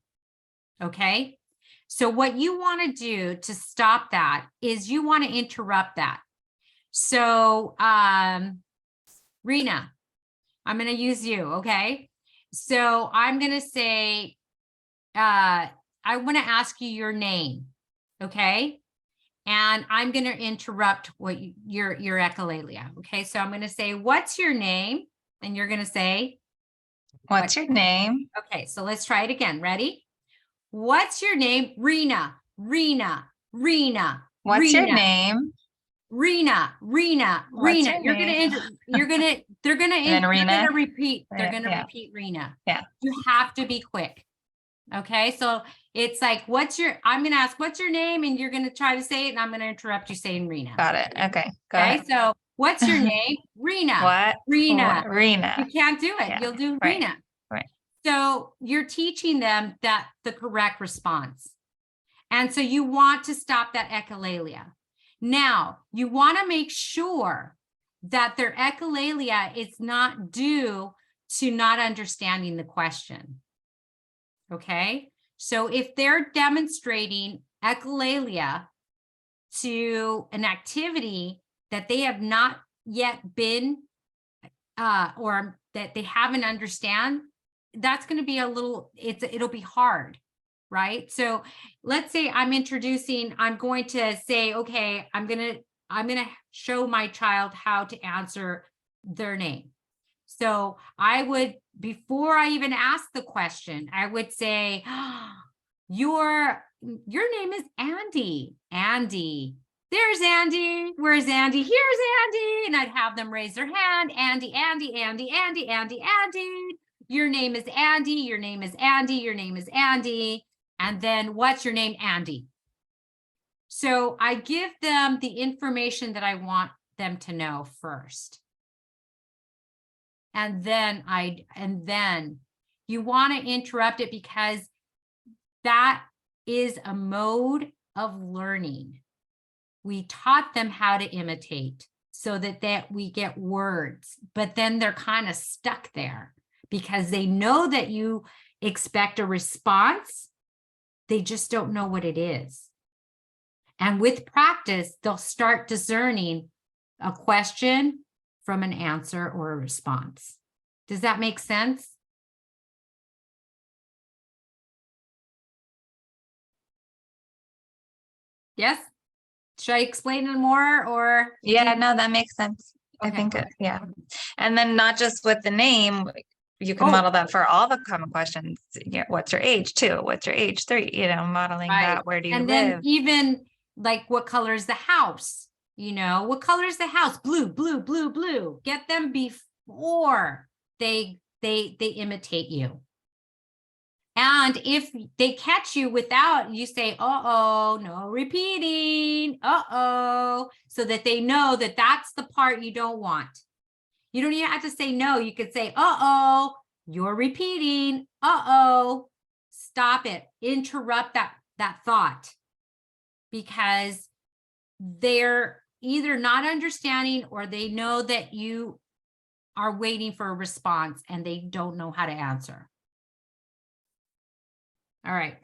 Okay, so what you want to do to stop that is you want to interrupt that. So, Rena, I'm going to use you, okay? So I'm going to say, I want to ask you your name. Okay. And I'm going to interrupt what your echolalia. Okay. So I'm going to say, what's your name? And you're going to say, What's your name? okay. So let's try it again. Ready? What's your name? Rena, Rena, Rena. What's your Rena. name? Rena, Rena, What's Rena. your name? They're gonna then Rena? repeat. They're Yeah, gonna yeah. repeat Rena. Yeah. You have to be quick. Okay, so it's like, I'm gonna ask, what's your name? And you're gonna try to say it, and I'm gonna interrupt you saying Rena. Got it. Okay. Go Okay, ahead. so what's your name? Rena. What? Rena. Rena. You can't do it. Yeah, You'll do right, Rena. right. So you're teaching them that the correct response. And so you want to stop that echolalia. Now, you want to make sure that their echolalia is not due to not understanding the question. Okay? So if they're demonstrating echolalia to an activity that they have not yet been or that they haven't understand, that's going to be it'll be hard, right? So let's say I'm going to say, okay, I'm going to show my child how to answer their name. So I would, before I even ask the question, I would say, your name is Andy. Andy. There's Andy. Where's Andy? Here's Andy. And I'd have them raise their hand. Andy, Andy, Andy, Andy, Andy, Andy. Your name is Andy. Your name is Andy. Your name is Andy. And then what's your name? Andy. So I give them the information that I want them to know first. And then you want to interrupt it because that is a mode of learning. We taught them how to imitate so that we get words, but then they're kind of stuck there because they know that you expect a response. They just don't know what it is. And with practice, they'll start discerning a question from an answer or a response. Does that make sense? Yes? Should I explain it more or? Yeah, no, that makes sense. Okay. I think, yeah. And then not just with the name, you can Oh. model that for all the common questions. What's your age? 2? What's your age? 3? Modeling Right. that. Where do you And live? then even like, what color is the house? What color is the house? Blue, blue, blue, blue. Get them before they imitate you. And if they catch you without, you say, uh-oh, no repeating, uh-oh, so that they know that that's the part you don't want. You don't even have to say no. You could say, uh-oh, you're repeating, uh-oh, stop it, interrupt that thought, because they're either not understanding or they know that you are waiting for a response and they don't know how to answer. All right.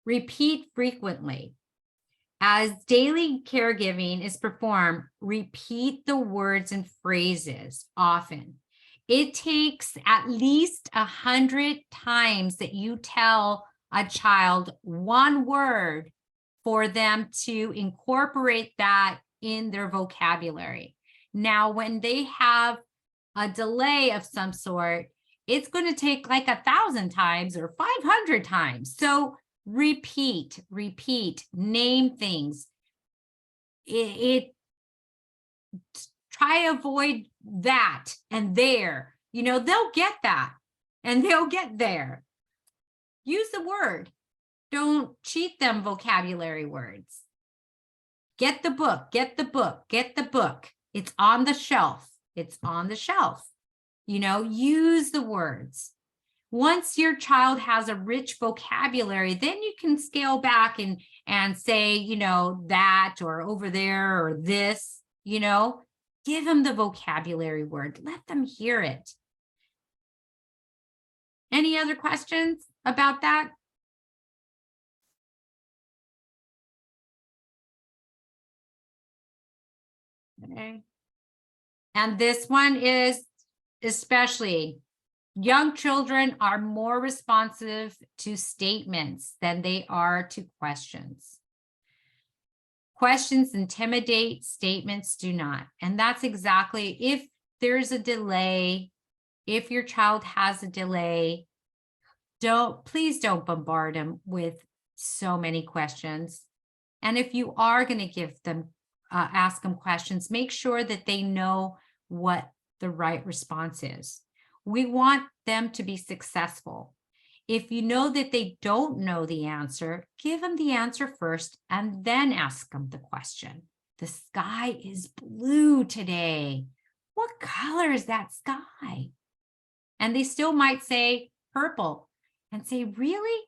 Repeat frequently. As daily caregiving is performed, repeat the words and phrases often. It takes at least 100 times that you tell a child one word for them to incorporate that in their vocabulary. Now, when they have a delay of some sort, it's going to take like 1,000 times or 500 times. So repeat, name things. Try to avoid that and there. They'll get that and they'll get there. Use the word. Don't cheat them vocabulary words. Get the book, get the book, get the book. It's on the shelf. It's on the shelf. Use the words. Once your child has a rich vocabulary, then you can scale back and say, that or over there or this, give them the vocabulary word. Let them hear it. Any other questions about that? Okay. And this one is especially Young children are more responsive to statements than they are to questions. Questions intimidate, statements do not. And that's exactly, if there's a delay, if your child has a delay, please don't bombard them with so many questions. And if you are going to give them, ask them questions, make sure that they know what the right response is. We want them to be successful. If you know that they don't know the answer, give them the answer first and then ask them the question. The sky is blue today. What color is that sky? And they still might say purple and say, really?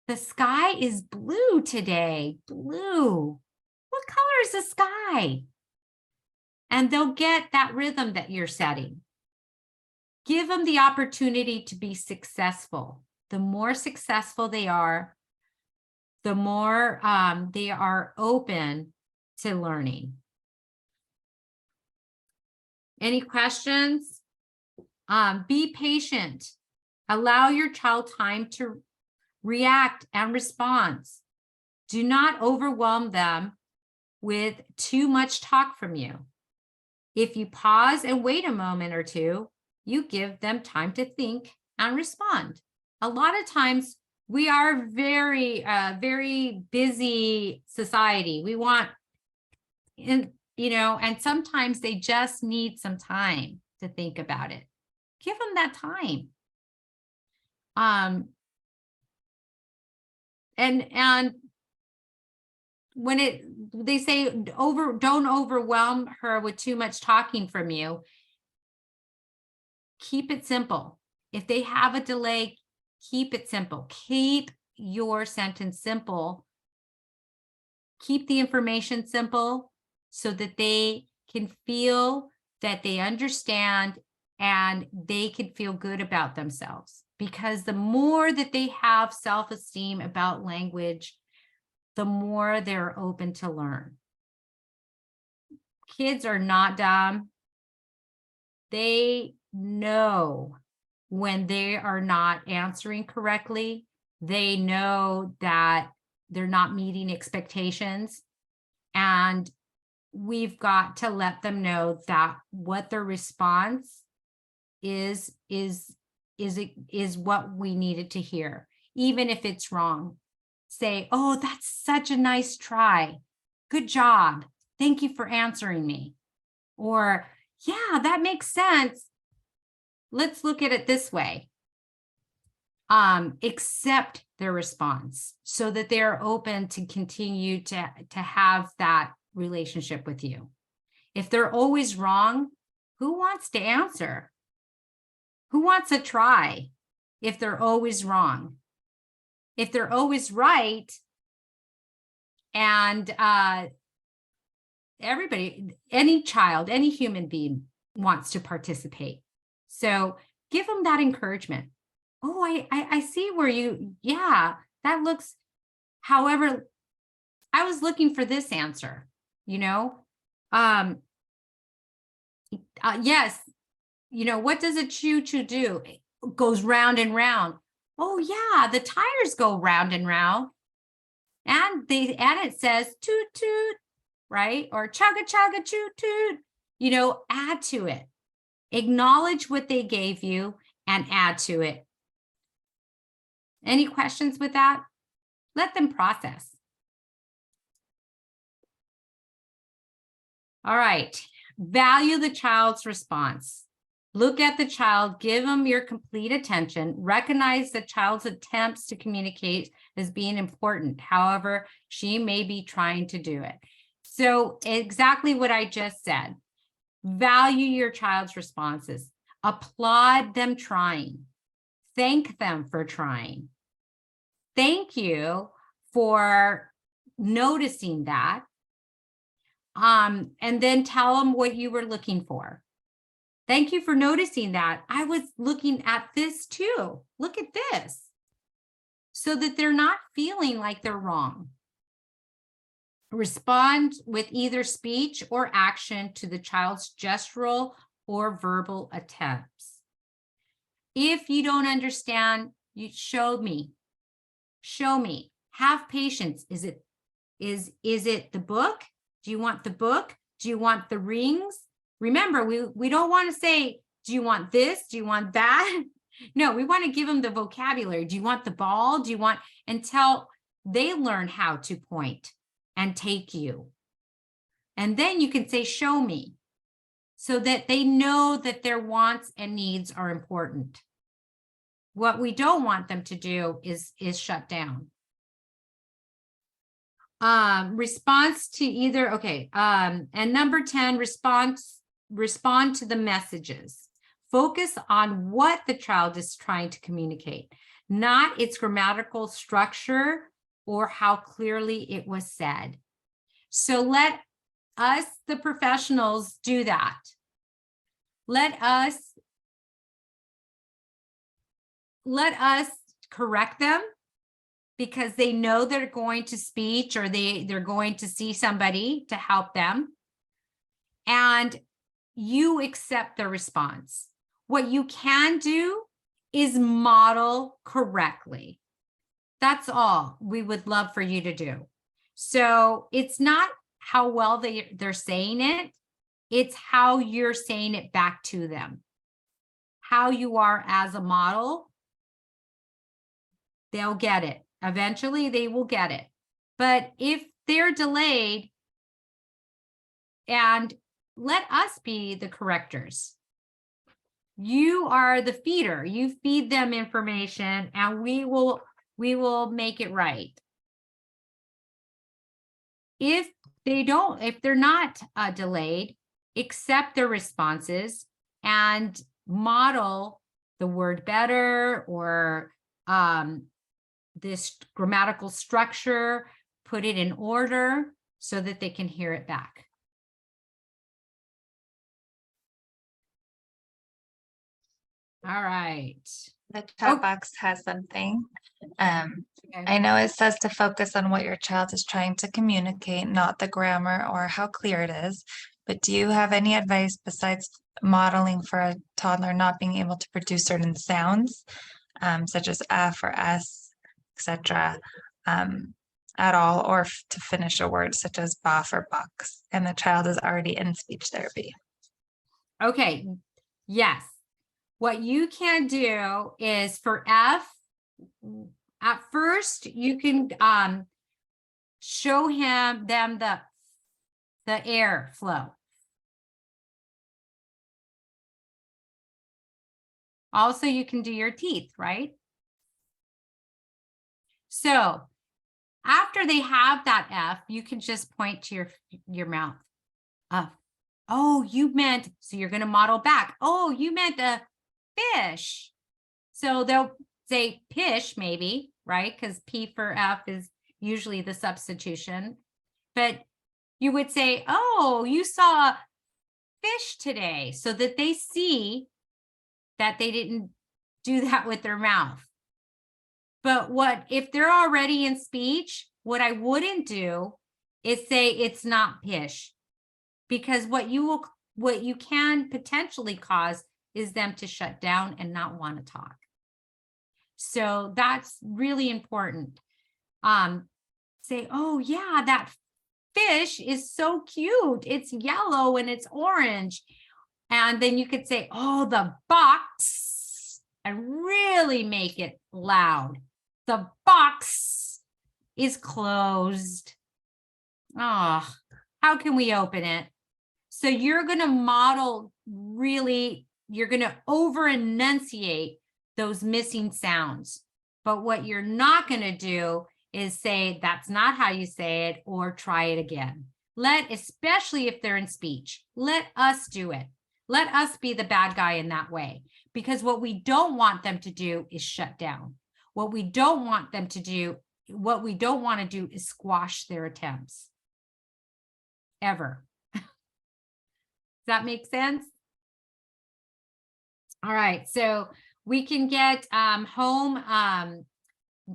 The sky is blue today. Blue. What color is the sky? And they'll get that rhythm that you're setting. Give them the opportunity to be successful. The more successful they are, the more they are open to learning. Any questions? Be patient. Allow your child time to react and respond. Do not overwhelm them with too much talk from you. If you pause and wait a moment or two, you give them time to think and respond. A lot of times we are very busy society. We want, and sometimes they just need some time to think about it. Give them that time. And when they say don't overwhelm her with too much talking from you, keep it simple. If they have a delay, keep it simple. Keep your sentence simple. Keep the information simple so that they can feel that they understand and they can feel good about themselves. Because the more that they have self-esteem about language, the more they're open to learn. Kids are not dumb. They know when they are not answering correctly. They know that they're not meeting expectations. And we've got to let them know that what their response is what we needed to hear, even if it's wrong. Say, oh, that's such a nice try. Good job. Thank you for answering me. Or, yeah, that makes sense. Let's look at it this way. Accept their response so that they're open to continue to have that relationship with you. If they're always wrong, who wants to answer? Who wants a try if they're always wrong? If they're always right, and everybody, any child, any human being wants to participate. So give them that encouragement. Oh, I see where yeah, that looks, however, I was looking for this answer, yes, what does a choo-choo do? It goes round and round. Oh yeah, the tires go round and round. And it says toot toot, right? Or chugga chugga choo toot. Add to it. Acknowledge what they gave you and add to it. Any questions with that? Let them process. All right. Value the child's response. Look at the child, give them your complete attention, recognize the child's attempts to communicate as being important. However, she may be trying to do it. So exactly what I just said. Value your child's responses. Applaud them trying. Thank them for trying. Thank you for noticing that. And then tell them what you were looking for. Thank you for noticing that. I was looking at this too. Look at this. So that they're not feeling like they're wrong. Respond with either speech or action to the child's gestural or verbal attempts. If you don't understand, you show me. Show me. Have patience. Is it the book? Do you want the book? Do you want the rings? Remember, we don't want to say, do you want this? Do you want that? No, we want to give them the vocabulary. Do you want the ball? Do you want, until they learn how to point and take you. And then you can say, show me, so that they know that their wants and needs are important. What we don't want them to do is shut down. Response to either, okay. And number 10, respond to the messages. Focus on what the child is trying to communicate, not its grammatical structure or how clearly it was said. So let us, the professionals, do that. Let us correct them, because they know they're going to speech, or they're going to see somebody to help them. And you accept the response. What you can do is model correctly. That's all we would love for you to do. So it's not how well they're saying it, it's how you're saying it back to them. How you are as a model, they'll get it. Eventually they will get it. But if they're delayed, and let us be the correctors. You are the feeder. You feed them information, and we will make it right. If they're not delayed, accept their responses and model the word better, or this grammatical structure, put it in order so that they can hear it back. All right. The chat box has something. Okay. I know it says to focus on what your child is trying to communicate, not the grammar or how clear it is. But do you have any advice besides modeling for a toddler not being able to produce certain sounds, such as F or S, etc., at all, or to finish a word such as buff or bucks, and the child is already in speech therapy? Okay. Yes. What you can do is for F, at first you can show them the air flow. Also, you can do your teeth, right? So after they have that F, you can just point to your mouth. Oh, you meant, so you're going to model back. Oh, you meant a fish. So they'll say pish, maybe, right? Because P for F is usually the substitution. But you would say, oh, you saw fish today, so that they see that they didn't do that with their mouth. But if they're already in speech, what I wouldn't do is say it's not pish, because what you can potentially cause is them to shut down and not want to talk. So that's really important. Say, oh yeah, that fish is so cute. It's yellow and it's orange. And then you could say, oh, the box, and really make it loud. The box is closed. Oh, how can we open it? So you're going to model really, you're going to over enunciate those missing sounds. But what you're not going to do is say, that's not how you say it, or try it again. Especially if they're in speech, let us do it. Let us be the bad guy in that way, because what we don't want them to do is shut down. What we don't want to do is squash their attempts. Ever. Does that make sense? All right, so we can get home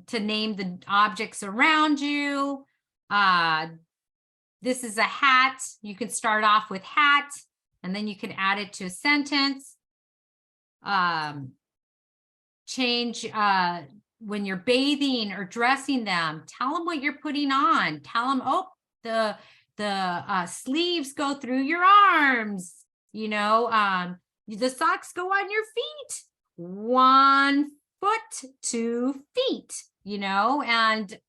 to name the objects around you. This is a hat. You can start off with hat, and then you can add it to a sentence. change when you're bathing or dressing them, tell them what you're putting on. Tell them, oh, the sleeves go through your arms, you know, the socks go on your feet, 1 foot, 2 feet, you know, and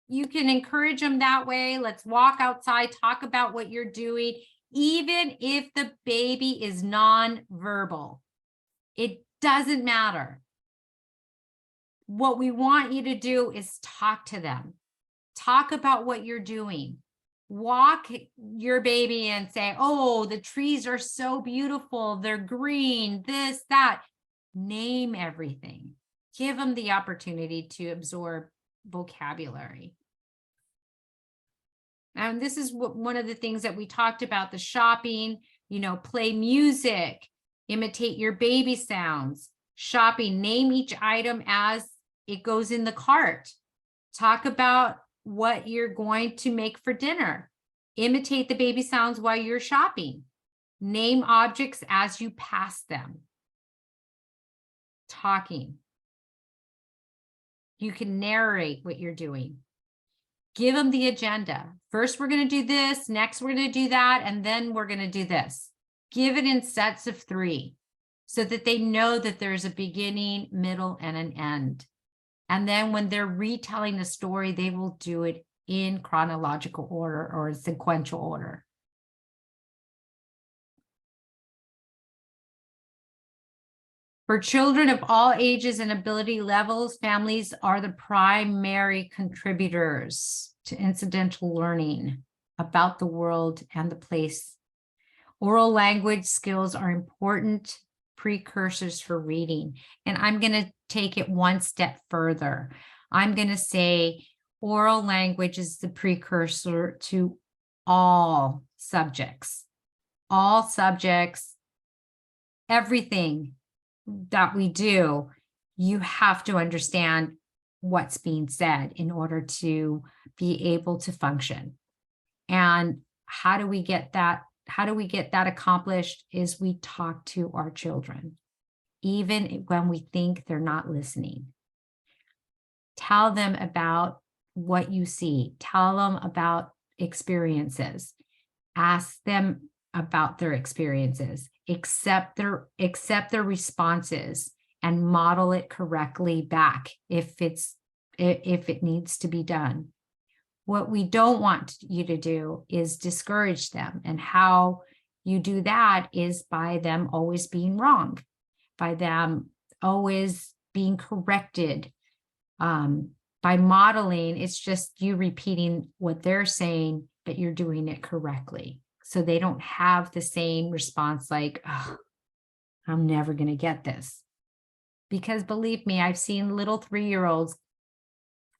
you can encourage them that way. Let's walk outside, talk about what you're doing, even if the baby is nonverbal. It doesn't matter. What we want you to do is talk to them. Talk about what you're doing. Walk your baby and say, oh, the trees are so beautiful. They're green, this, that. Name everything. Give them the opportunity to absorb vocabulary. And this is one of the things that we talked about, the shopping, you know, play music, imitate your baby sounds, shopping, name each item as it goes in the cart. Talk about what you're going to make for dinner. Imitate the baby sounds while you're shopping. Name objects as you pass them. Talking. You can narrate what you're doing. Give them the agenda. First, we're going to do this. Next, we're going to do that. And then we're going to do this. Give it in sets of 3 so that they know that there's a beginning, middle, and an end. And then when they're retelling the story, they will do it in chronological order or sequential order. For children of all ages and ability levels, families are the primary contributors to incidental learning about the world and the place. Oral language skills are important precursors for reading. And I'm going to take it one step further. I'm going to say oral language is the precursor to all subjects. All subjects, everything that we do, you have to understand what's being said in order to be able to function. And how do we get that? How do we get that accomplished? Is we talk to our children, even when we think they're not listening. Tell them about what you see. Tell them about experiences. Ask them about their experiences. Accept their responses and model it correctly back if it needs to be done. What we don't want you to do is discourage them. And how you do that is by them always being wrong, by them always being corrected. By modeling, it's just you repeating what they're saying, but you're doing it correctly. So they don't have the same response like, oh, I'm never going to get this. Because believe me, I've seen little 3-year-olds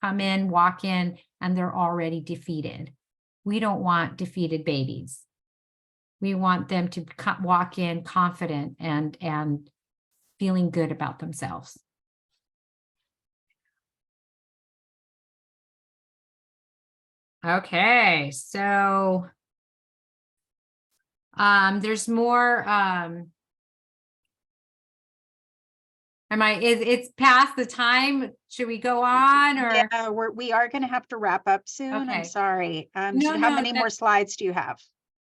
come in, walk in, and they're already defeated. We don't want defeated babies. We want them to walk in confident and feeling good about themselves. Okay, so there's more. It's past the time. Should we go on or? Yeah, we are going to have to wrap up soon. Okay. I'm sorry. No, How many more slides do you have?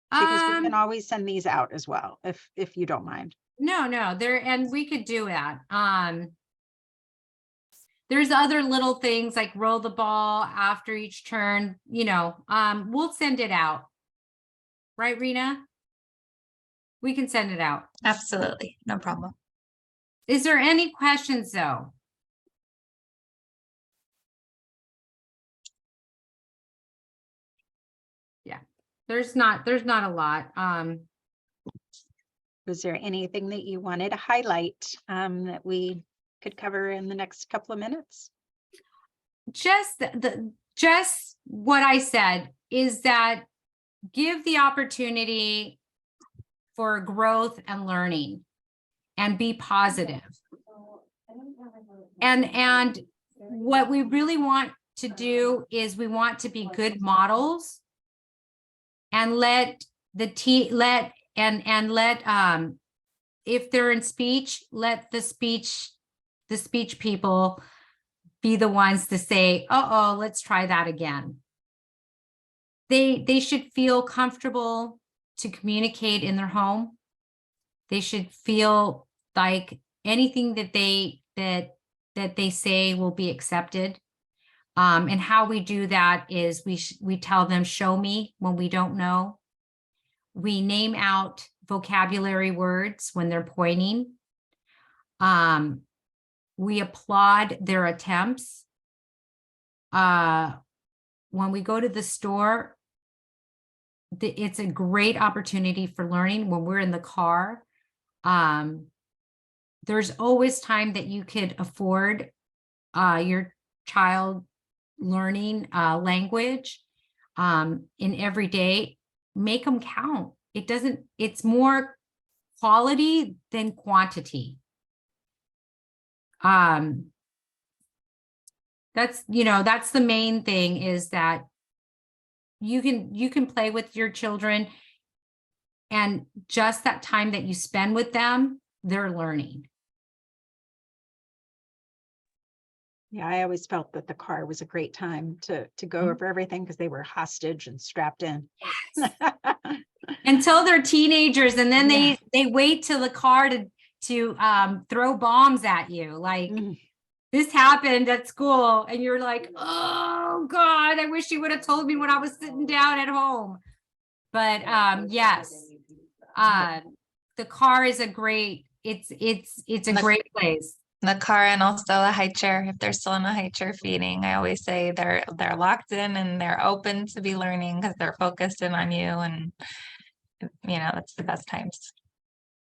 Because we can always send these out as well, if you don't mind. No, and we could do that. There's other little things like roll the ball after each turn, you know, we'll send it out. Right, Rena? We can send it out. Absolutely. No problem. Is there any questions though? Yeah, there's not a lot. Was there anything that you wanted to highlight that we could cover in the next couple of minutes? Just what I said is that give the opportunity for growth and learning and be positive. And what we really want to do is we want to be good models and let if they're in speech, let the speech the speech people be the ones to say, oh, let's try that again. They should feel comfortable to communicate in their home. They should feel like anything that they say will be accepted. And how we do that is we tell them, show me when we don't know. We name out vocabulary words when they're pointing. We applaud their attempts. When we go to the store, it's a great opportunity for learning. When we're in the car, there's always time that you could afford your child learning language in every day. Make them count. It's more quality than quantity. That's the main thing, is that you can play with your children, and just that time that you spend with them, they're learning. Yeah, I always felt that the car was a great time to go over everything because they were hostage and strapped in. Yes. Until they're teenagers, and then Yeah. they wait till the car to throw bombs at you. Like, this happened at school, and you're like, oh God, I wish you would have told me when I was sitting down at home. But yes, the car is a great, it's a great place. The car, and also a high chair. If they're still in a high chair feeding, I always say they're locked in and they're open to be learning because they're focused in on you, and it's the best times.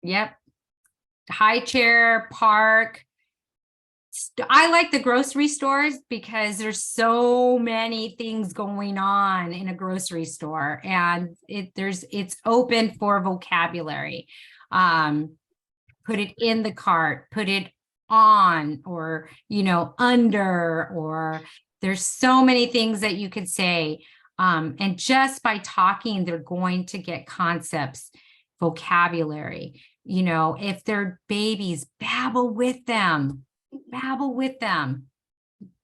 Yep. High chair, park. I like the grocery stores because there's so many things going on in a grocery store, and it's open for vocabulary. Put it in the cart, put it on, or under, or there's so many things that you could say. And just by talking, they're going to get concepts, vocabulary. If they're babies, babble with them.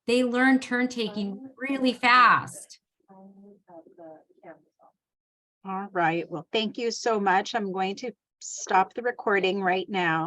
They learn turn taking really fast. All right. Well, thank you so much. I'm going to stop the recording right now.